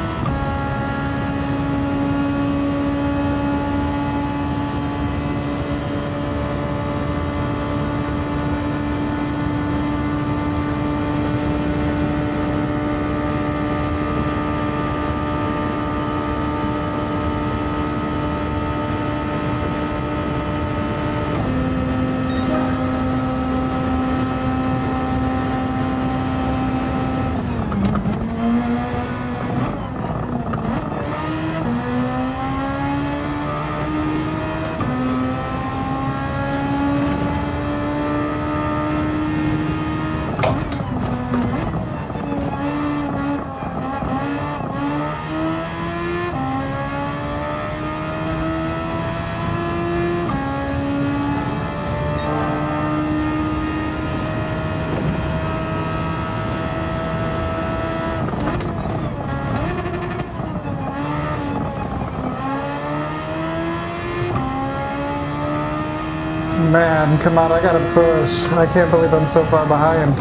[SPEAKER 1] Man, come on, I gotta push. I can't believe I'm so far behind.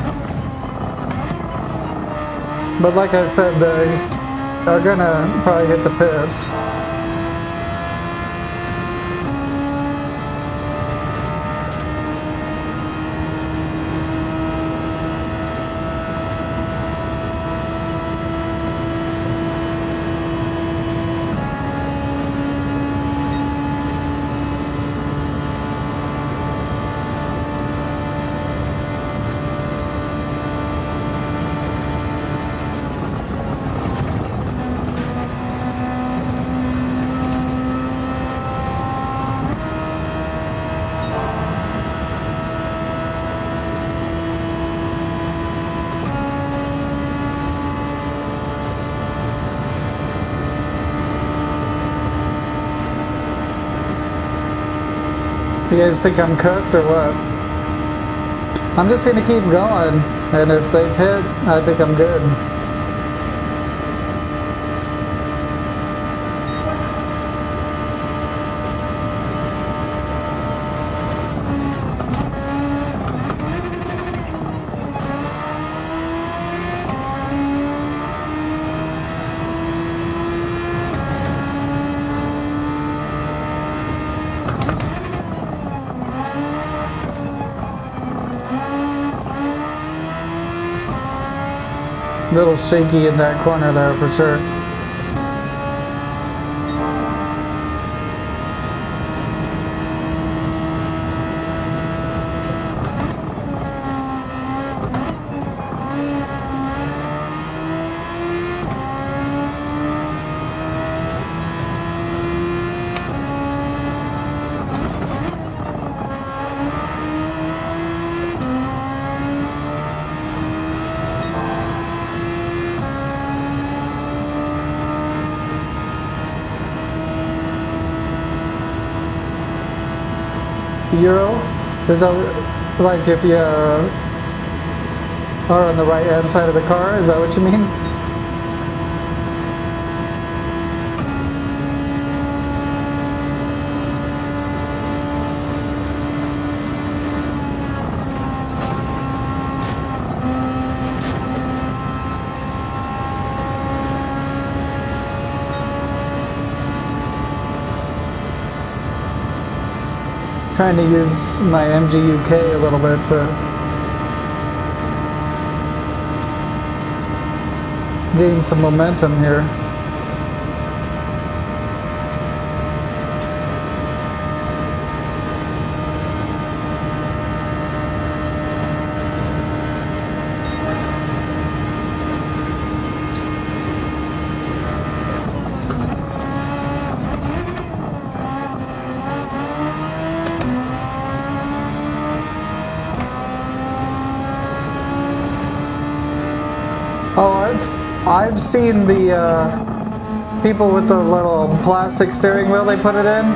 [SPEAKER 1] But like I said, they are gonna probably hit the pits. You guys think I'm cooked or what? I'm just gonna keep going, and if they pit, I think I'm good. Little shaky in that corner there for sure. Euro? Is that like if you are on the right hand side of the car? Is that what you mean? Trying to use my MGUK a little bit to gain some momentum here. Oh, I've seen the people with the little plastic steering wheel they put it in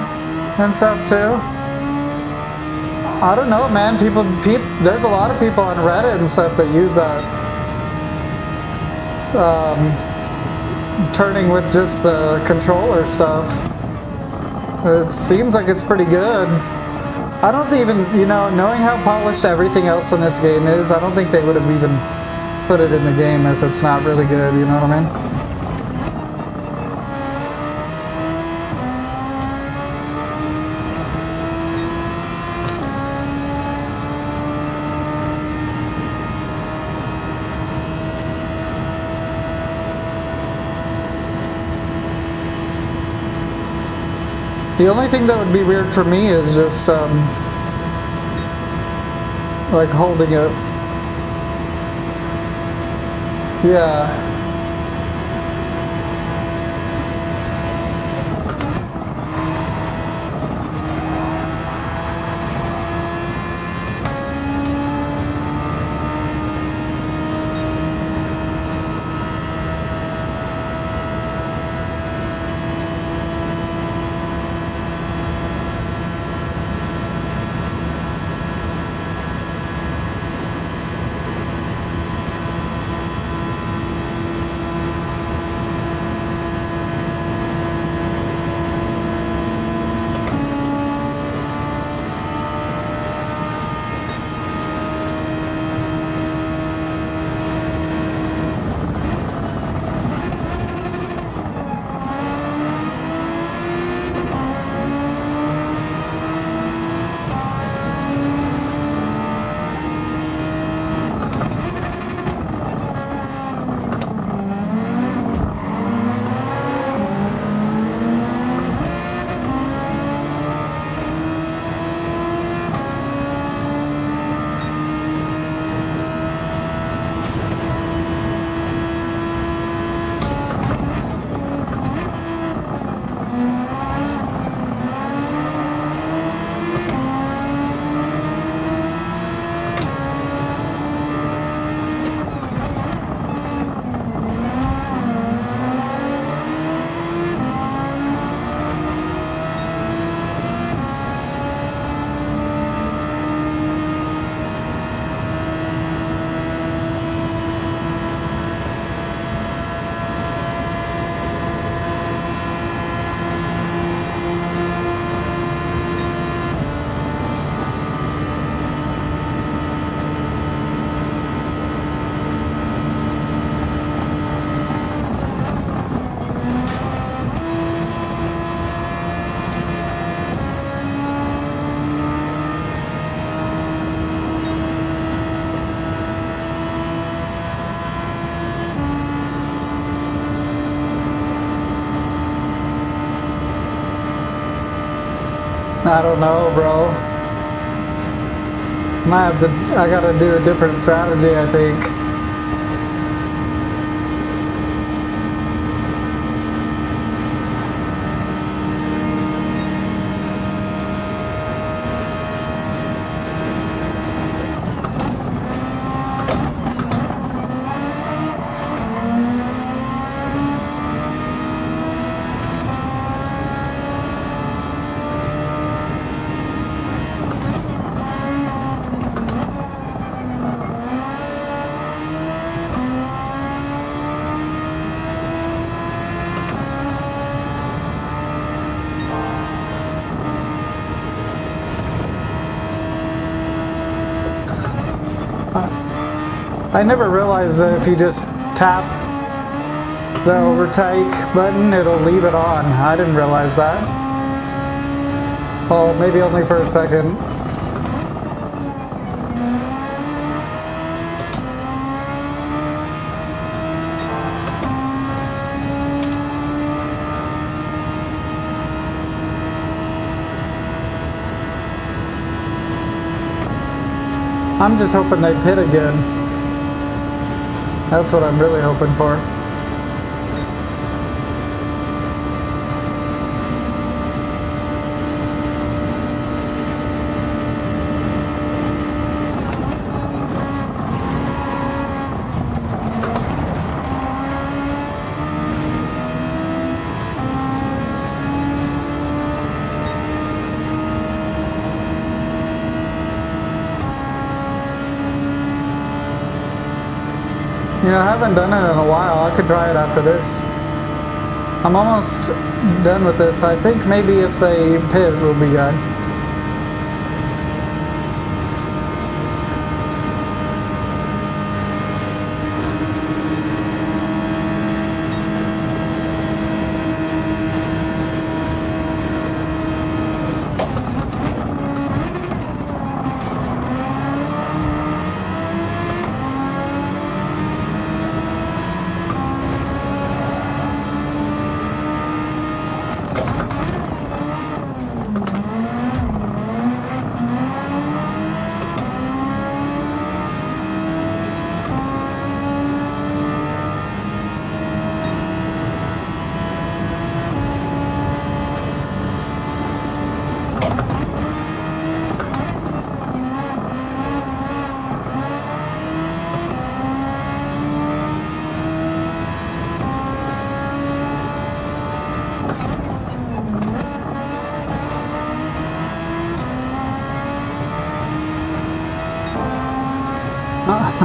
[SPEAKER 1] and stuff too. I don't know, man. There's a lot of people on Reddit and stuff that use that. Turning with just the controller stuff. It seems like it's pretty good. I don't even, knowing how polished everything else in this game is, I don't think they would have even put it in the game if it's not really good, you know what I mean? The only thing that would be weird for me is just, like holding it. Yeah. I don't know, bro. I gotta do a different strategy, I think. I never realized that if you just tap the overtake button, it'll leave it on. I didn't realize that. Oh, maybe only for a second. I'm just hoping they pit again. That's what I'm really hoping for. You know, I haven't done it in a while. I could try it after this. I'm almost done with this. I think maybe if they pit, we'll be good.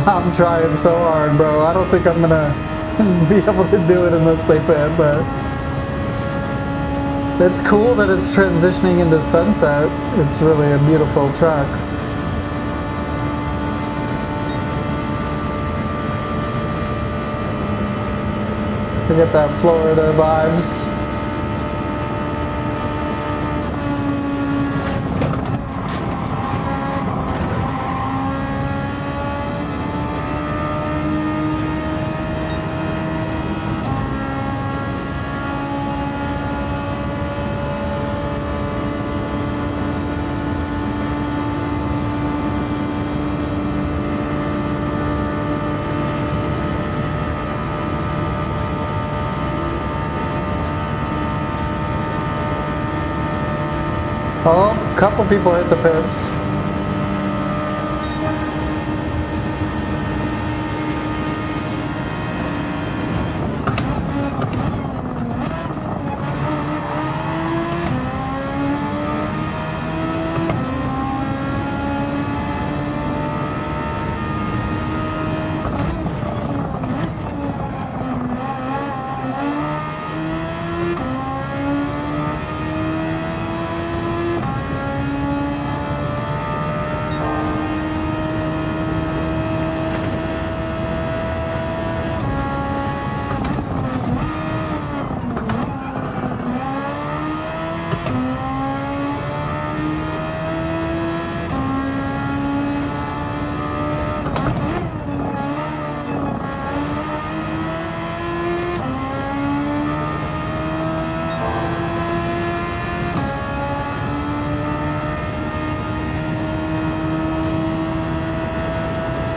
[SPEAKER 1] I'm trying so hard, bro. I don't think I'm gonna be able to do it unless they pit, but it's cool that it's transitioning into sunset. It's really a beautiful track. We get that Florida vibes. Oh, a couple people hit the pits.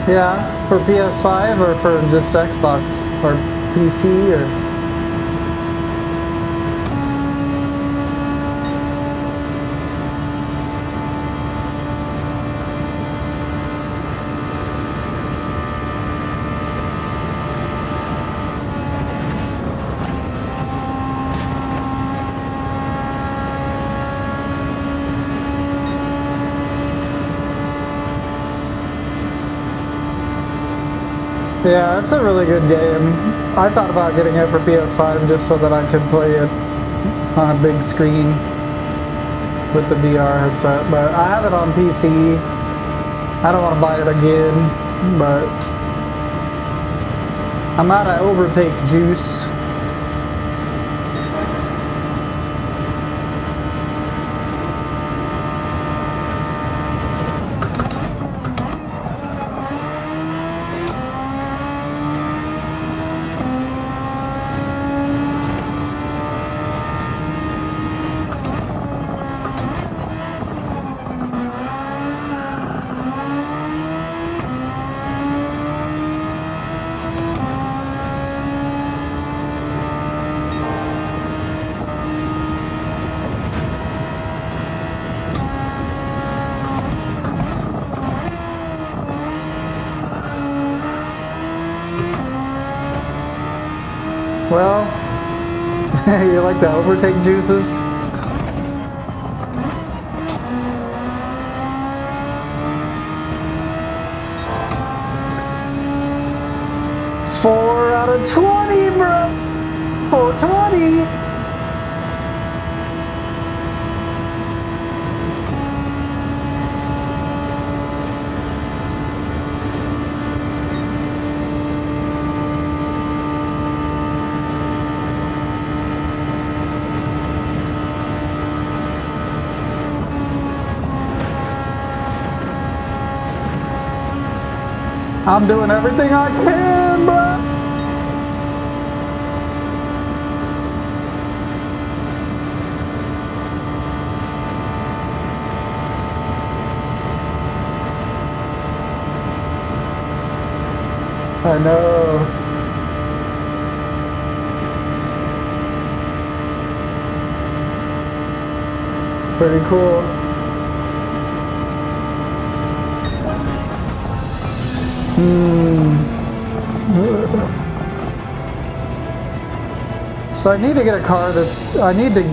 [SPEAKER 1] Yeah, for PS5 or for just Xbox or PC or... Yeah, it's a really good game. I thought about getting it for PS5 just so that I could play it on a big screen with the VR headset, but I have it on PC. I don't want to buy it again, but I'm out of overtake juice. Well, you like the overtake juices? 4 out of 20, bro. 420. I'm doing everything I can, bro. I know. Pretty cool. So I need to get a car that's, I need to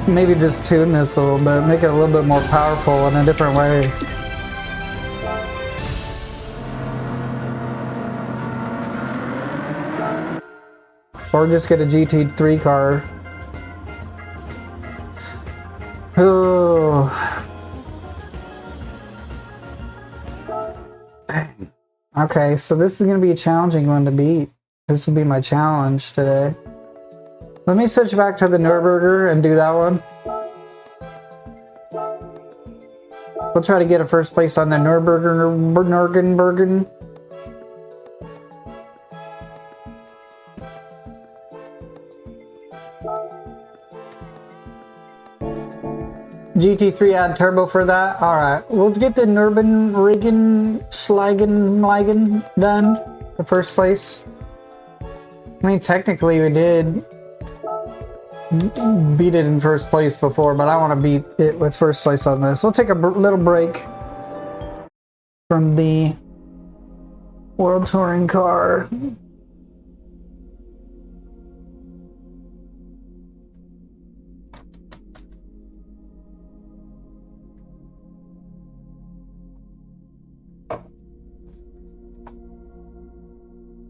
[SPEAKER 1] maybe just tune this a little bit, make it a little bit more powerful in a different way. Or just get a GT3 car. Oh. Dang. Okay, so this is going to be a challenging one to beat. This will be my challenge today. Let me switch back to the Nürburgring and do that one. We'll try to get a first place on the Nürburgring. GT3 add turbo for that. All right, we'll get the Nürburgring Schleigen done. The first place. I mean, technically we did beat it in first place before, but I want to beat it with first place on this. We'll take a little break from the World Touring Car.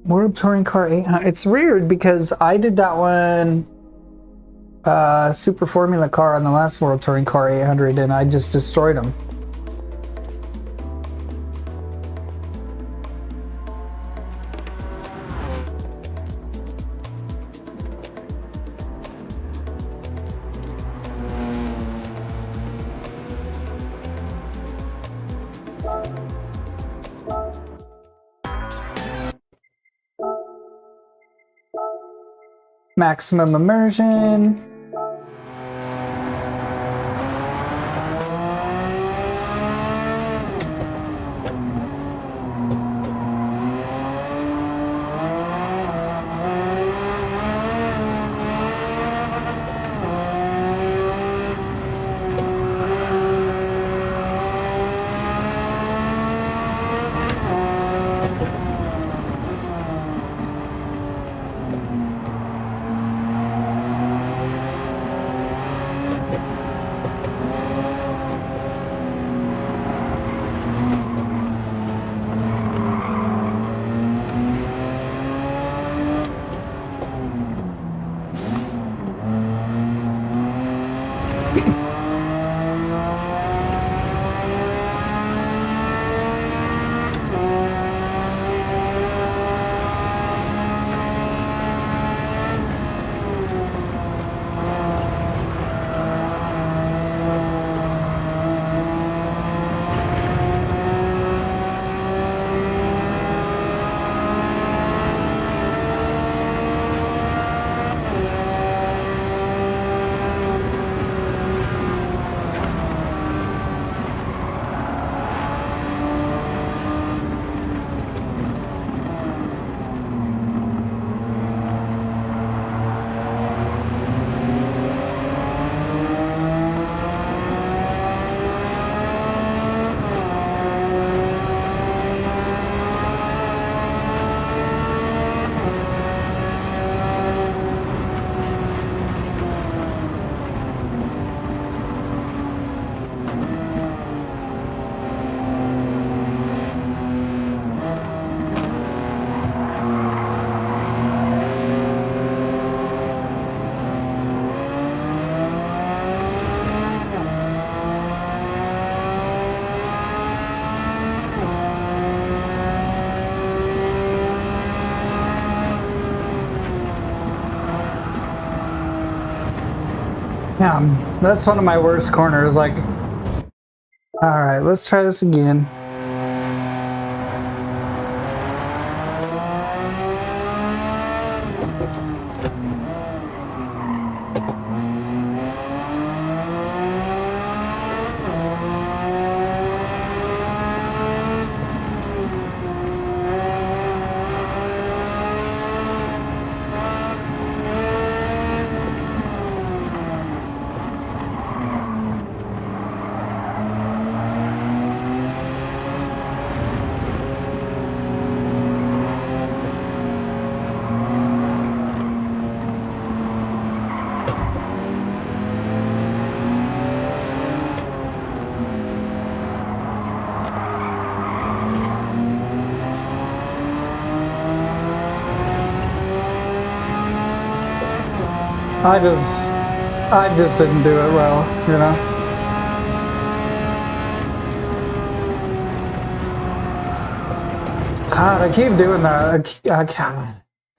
[SPEAKER 1] World Touring Car 800. It's weird because I did that one Super Formula car on the last World Touring Car 800 and I just destroyed them. Maximum immersion. Yeah, that's one of my worst corners. Like, all right, let's try this again. I just didn't do it well, you know? God, I keep doing that.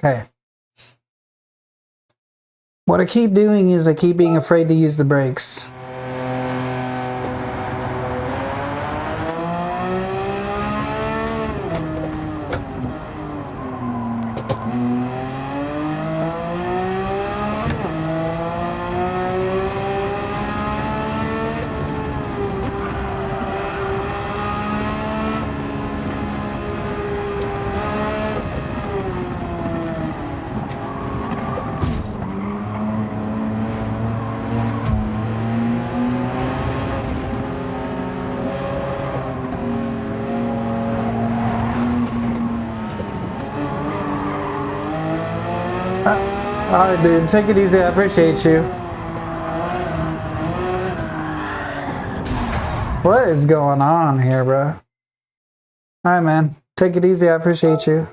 [SPEAKER 1] Okay. What I keep doing is I keep being afraid to use the brakes. Alright, dude, take it easy. I appreciate you. What is going on here, bro? Alright, man. Take it easy. I appreciate you.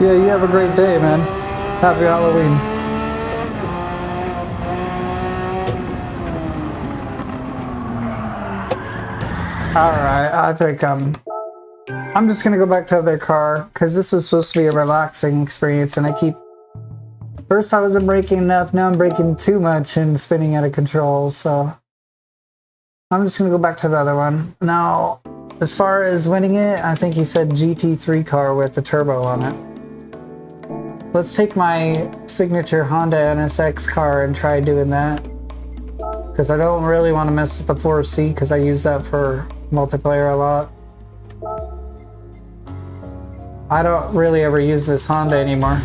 [SPEAKER 1] Yeah, you have a great day, man. Happy Halloween. Alright, I think I'm just gonna go back to the other car, because this was supposed to be a relaxing experience, and I keep... First I wasn't braking enough, now I'm braking too much and spinning out of control, so... I'm just gonna go back to the other one. Now, as far as winning it, I think he said GT3 car with the turbo on it. Let's take my signature Honda NSX car and try doing that. Because I don't really want to mess with the 4C because I use that for multiplayer a lot. I don't really ever use this Honda anymore.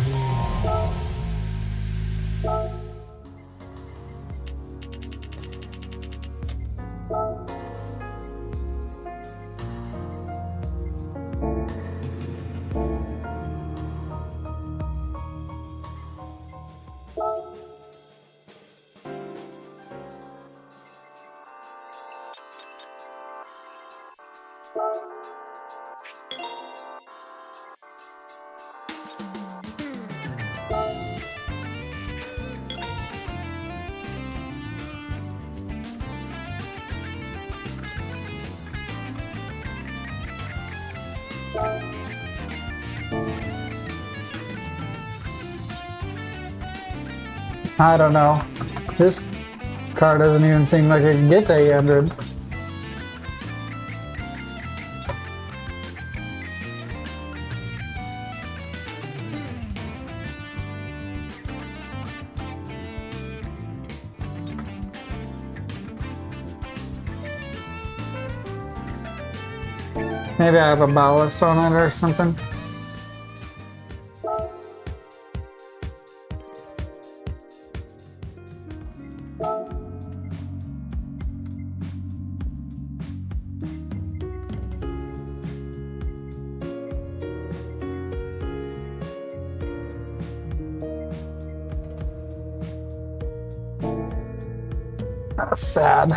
[SPEAKER 1] I don't know. This car doesn't even seem like it can get to 800. Maybe I have a ballast on it or something. That's sad.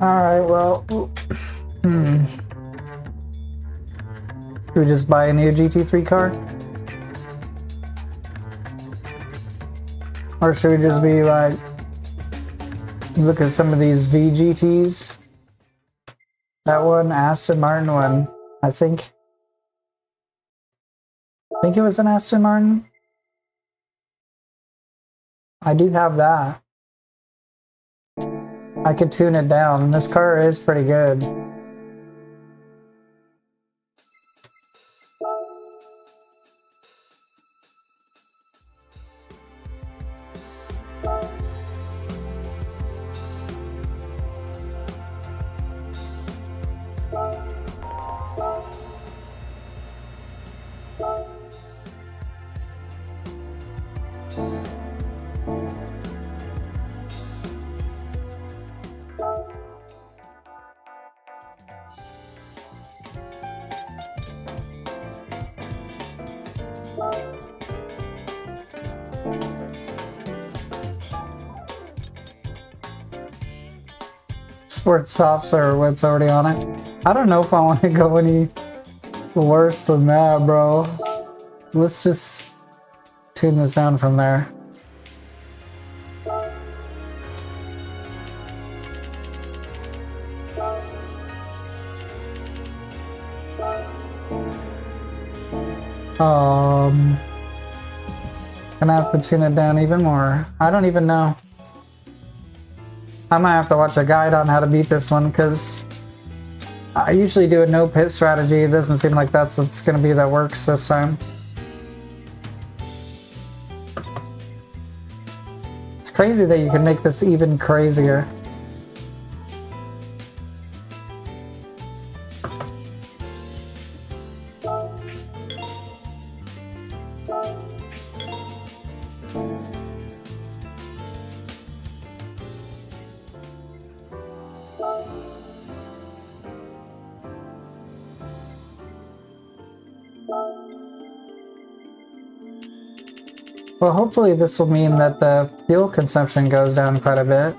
[SPEAKER 1] All right, well, Should we just buy a new GT3 car? Or should we just be like, look at some of these VGTs? That one, Aston Martin one, I think it was an Aston Martin. I do have that. I could tune it down. This car is pretty good. Sports softs or what's already on it. I don't know if I want to go any worse than that, bro. Let's just tune this down from there. Gonna have to tune it down even more. I don't even know. I might have to watch a guide on how to beat this one, because I usually do a no pit strategy. It doesn't seem like that's what's going to be that works this time. It's crazy that you can make this even crazier. Well, hopefully this will mean that the fuel consumption goes down quite a bit.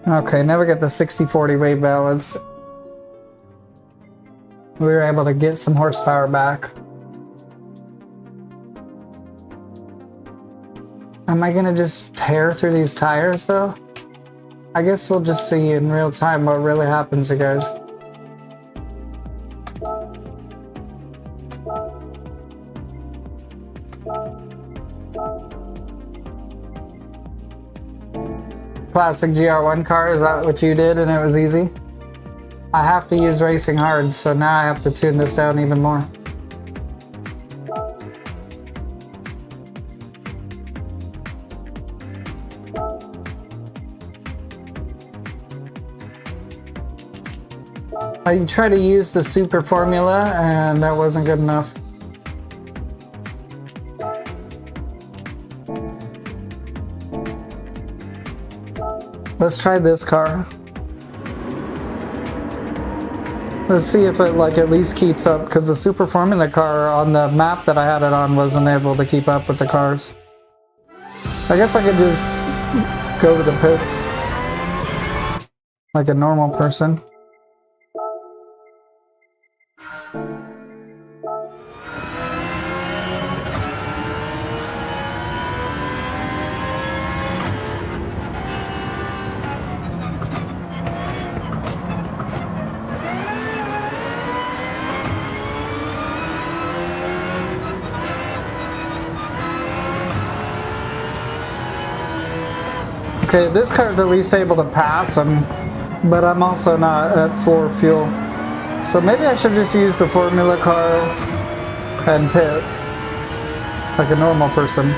[SPEAKER 1] Okay, now we got the 60-40 weight balance. We were able to get some horsepower back. Am I gonna just tear through these tires though? I guess we'll just see in real time what really happens, you guys. Classic GR1 car, is that what you did and it was easy? I have to use racing hard, so now I have to tune this down even more. I tried to use the super formula and that wasn't good enough. Let's try this car. Let's see if it at least keeps up, because the Super Formula car on the map that I had it on wasn't able to keep up with the cars. I guess I could just go to the pits like a normal person. Okay, this car's at least able to pass him, but I'm also not at 4 fuel. So maybe I should just use the formula car and pit like a normal person.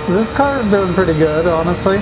[SPEAKER 1] This car is doing pretty good, honestly.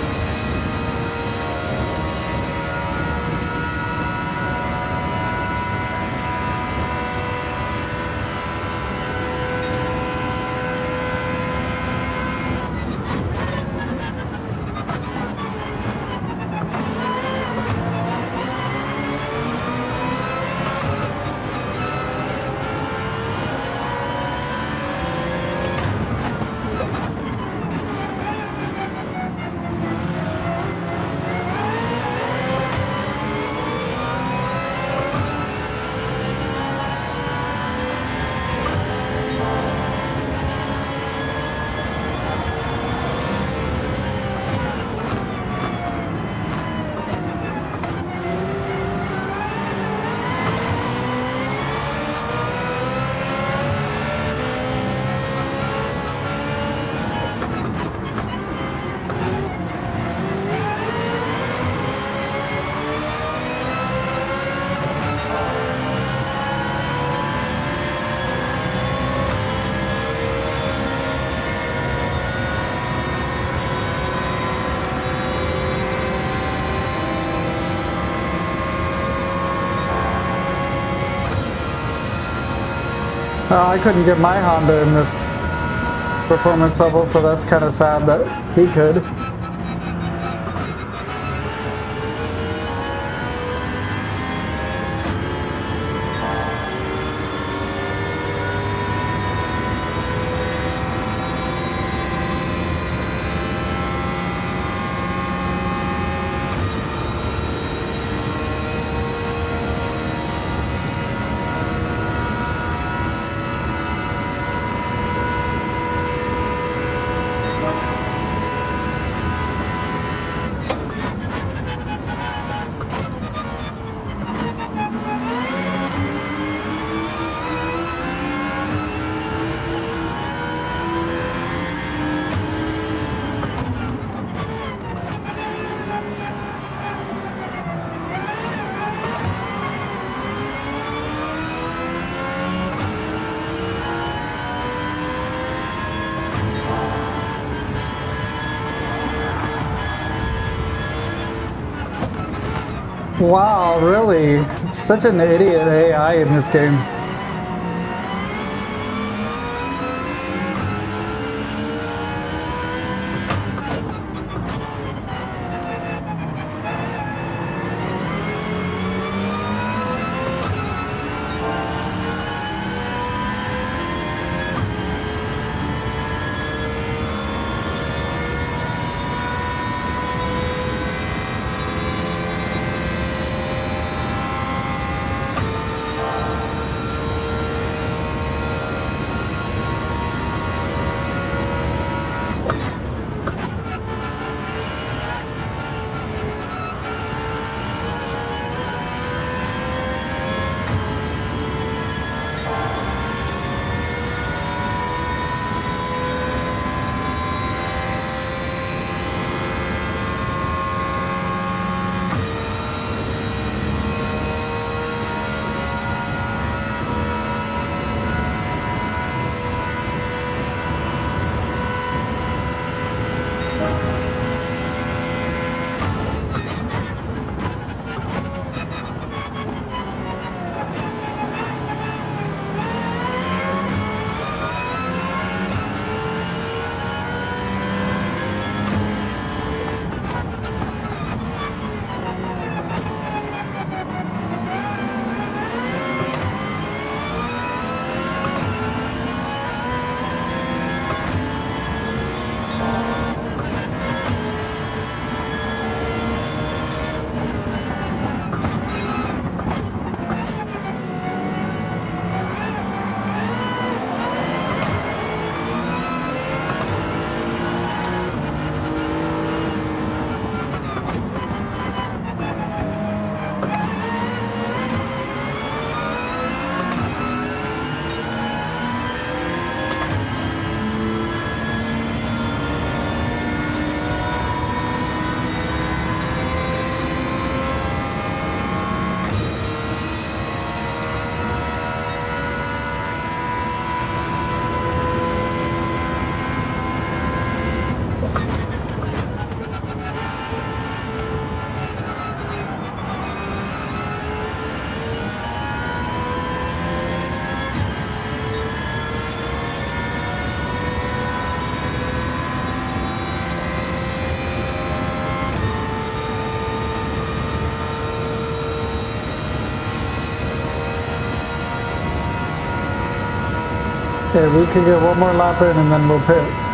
[SPEAKER 1] I couldn't get my Honda in this performance level, so that's kind of sad that he could. Wow, really? Such an idiot AI in this game. Yeah, we could get one more lap in and then we'll pit.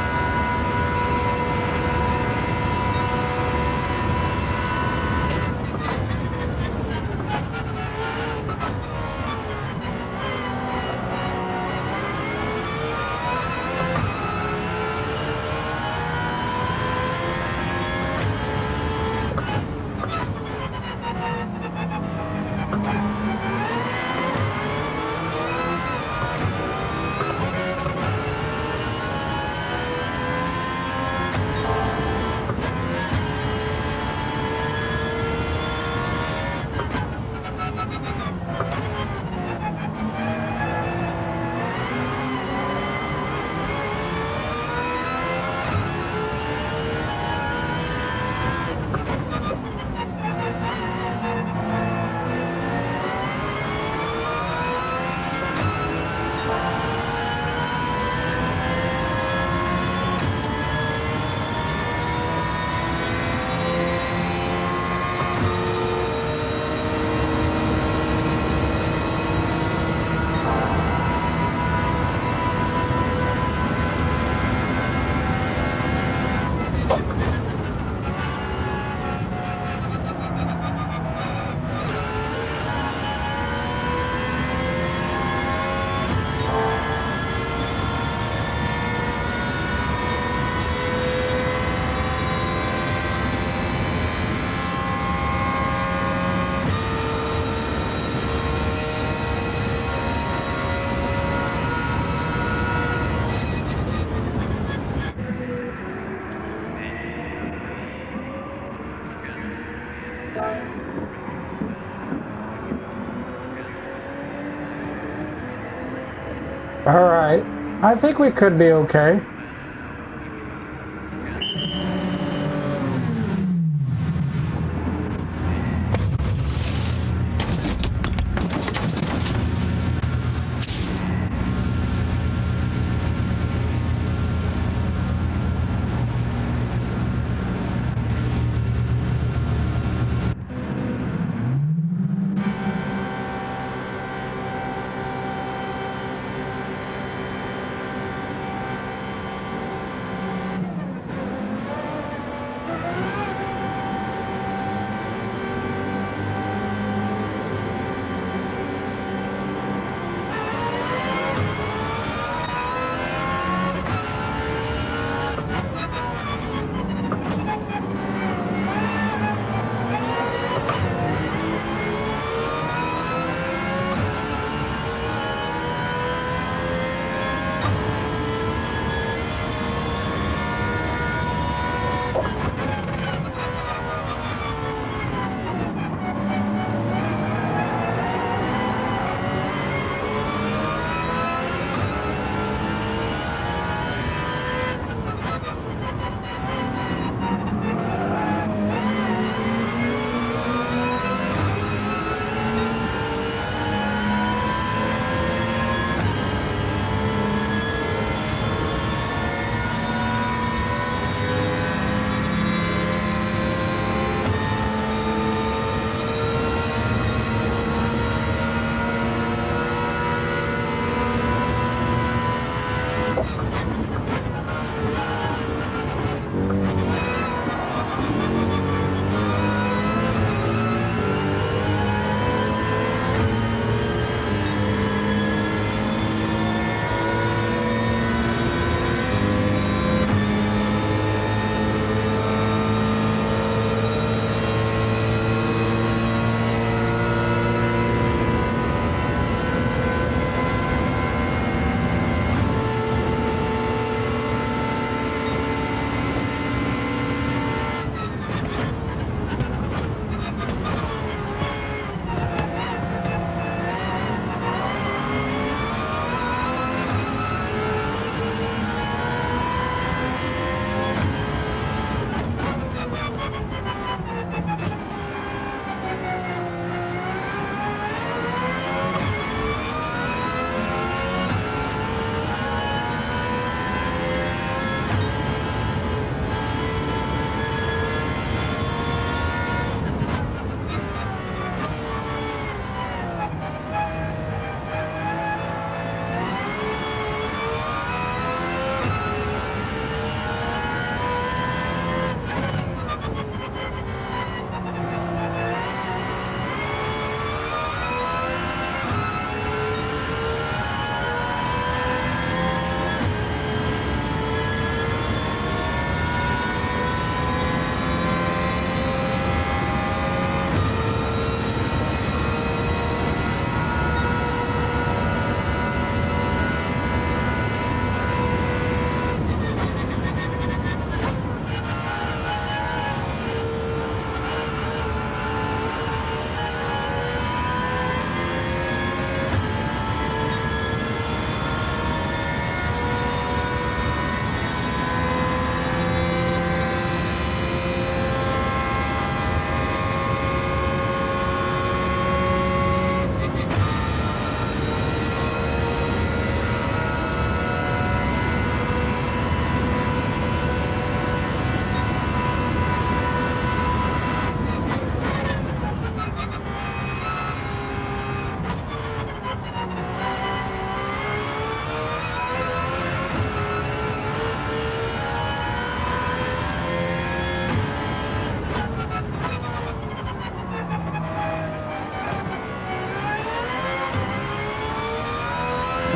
[SPEAKER 1] All right. I think we could be okay.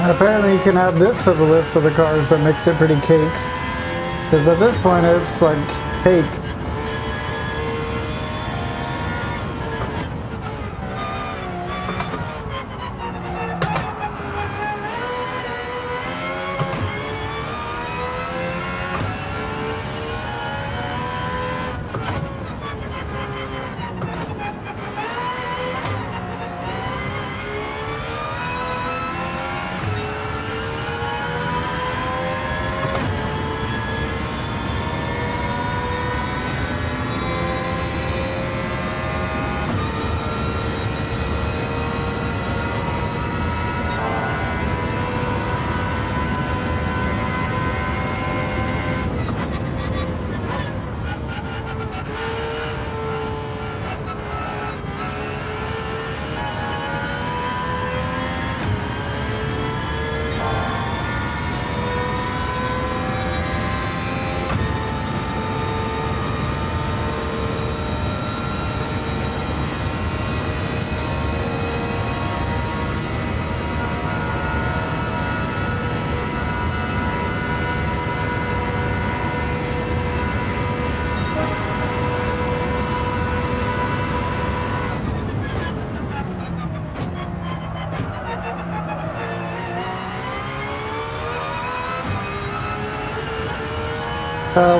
[SPEAKER 1] And apparently you can add this to the list of the cars that makes it pretty cake. Because at this point it's like cake.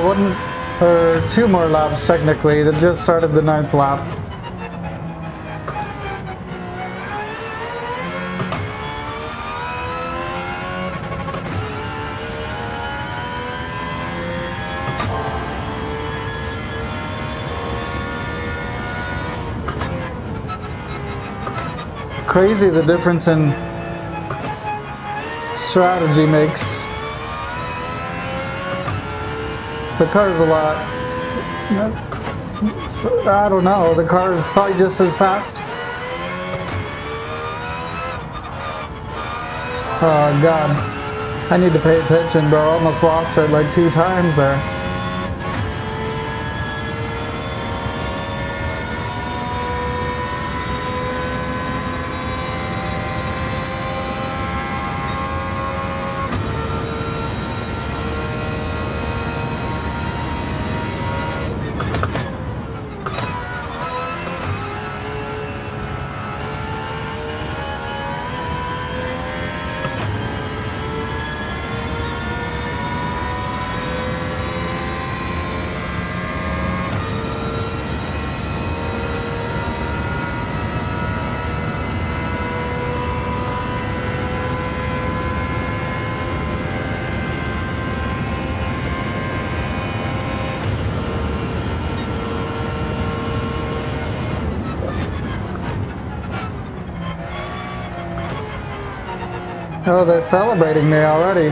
[SPEAKER 1] One or two more laps technically. That just started the 9th lap. Crazy the difference in strategy makes. The car's a lot. I don't know. The car is probably just as fast. Oh god. I need to pay attention, bro. I almost lost it like 2 times there. Oh, they're celebrating me already.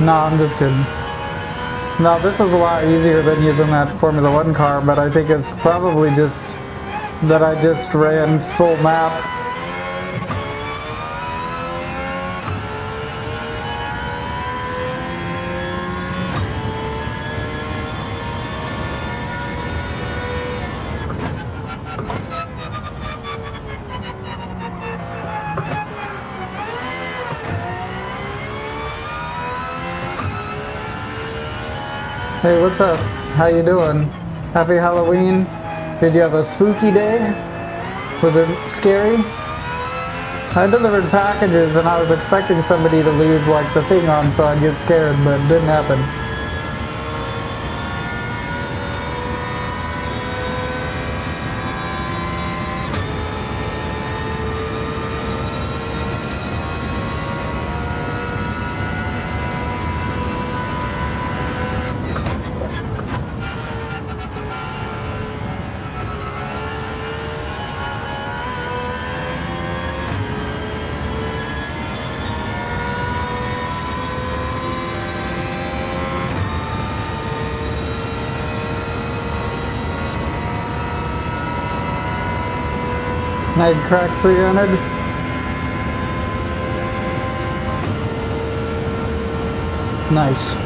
[SPEAKER 1] No, I'm just kidding. No, this is a lot easier than using that Formula 1 car, but I think it's probably just that I just ran full map. Hey, what's up? How you doing? Happy Halloween? Did you have a spooky day? Was it scary? I delivered packages and I was expecting somebody to leave like the thing on so I'd get scared, but it didn't happen. I'd crack 300. Nice.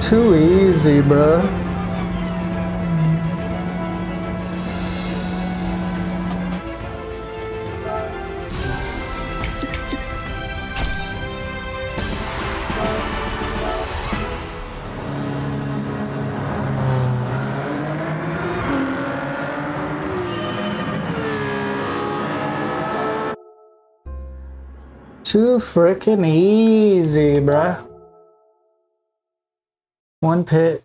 [SPEAKER 1] Too easy, bruh. Too freaking easy, bruh. One pit.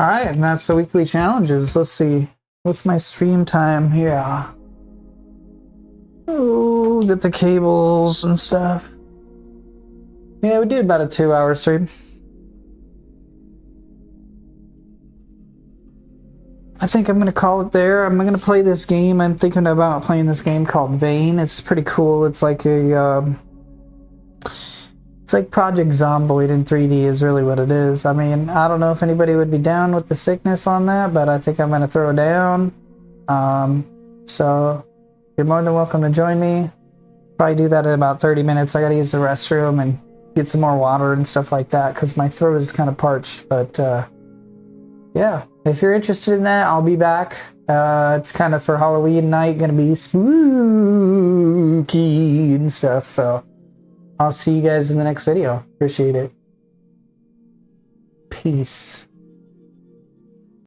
[SPEAKER 1] Alright, and that's the weekly challenges. Let's see. What's my stream time? Yeah. Oh, get the cables and stuff. Yeah, we did about a 2-hour stream. I think I'm gonna call it there. I'm gonna play this game. I'm thinking about playing this game called Vane. It's pretty cool. It's like a it's like Project Zomboid in 3D is really what it is. I mean, I don't know if anybody would be down with the sickness on that, but I think I'm gonna throw down. So you're more than welcome to join me. Probably do that in about 30 minutes. I gotta use the restroom and get some more water and stuff like that because my throat is kind of parched. But yeah, if you're interested in that, I'll be back. It's kind of for Halloween night, gonna be spooky and stuff. So I'll see you guys in the next video. Appreciate it. Peace.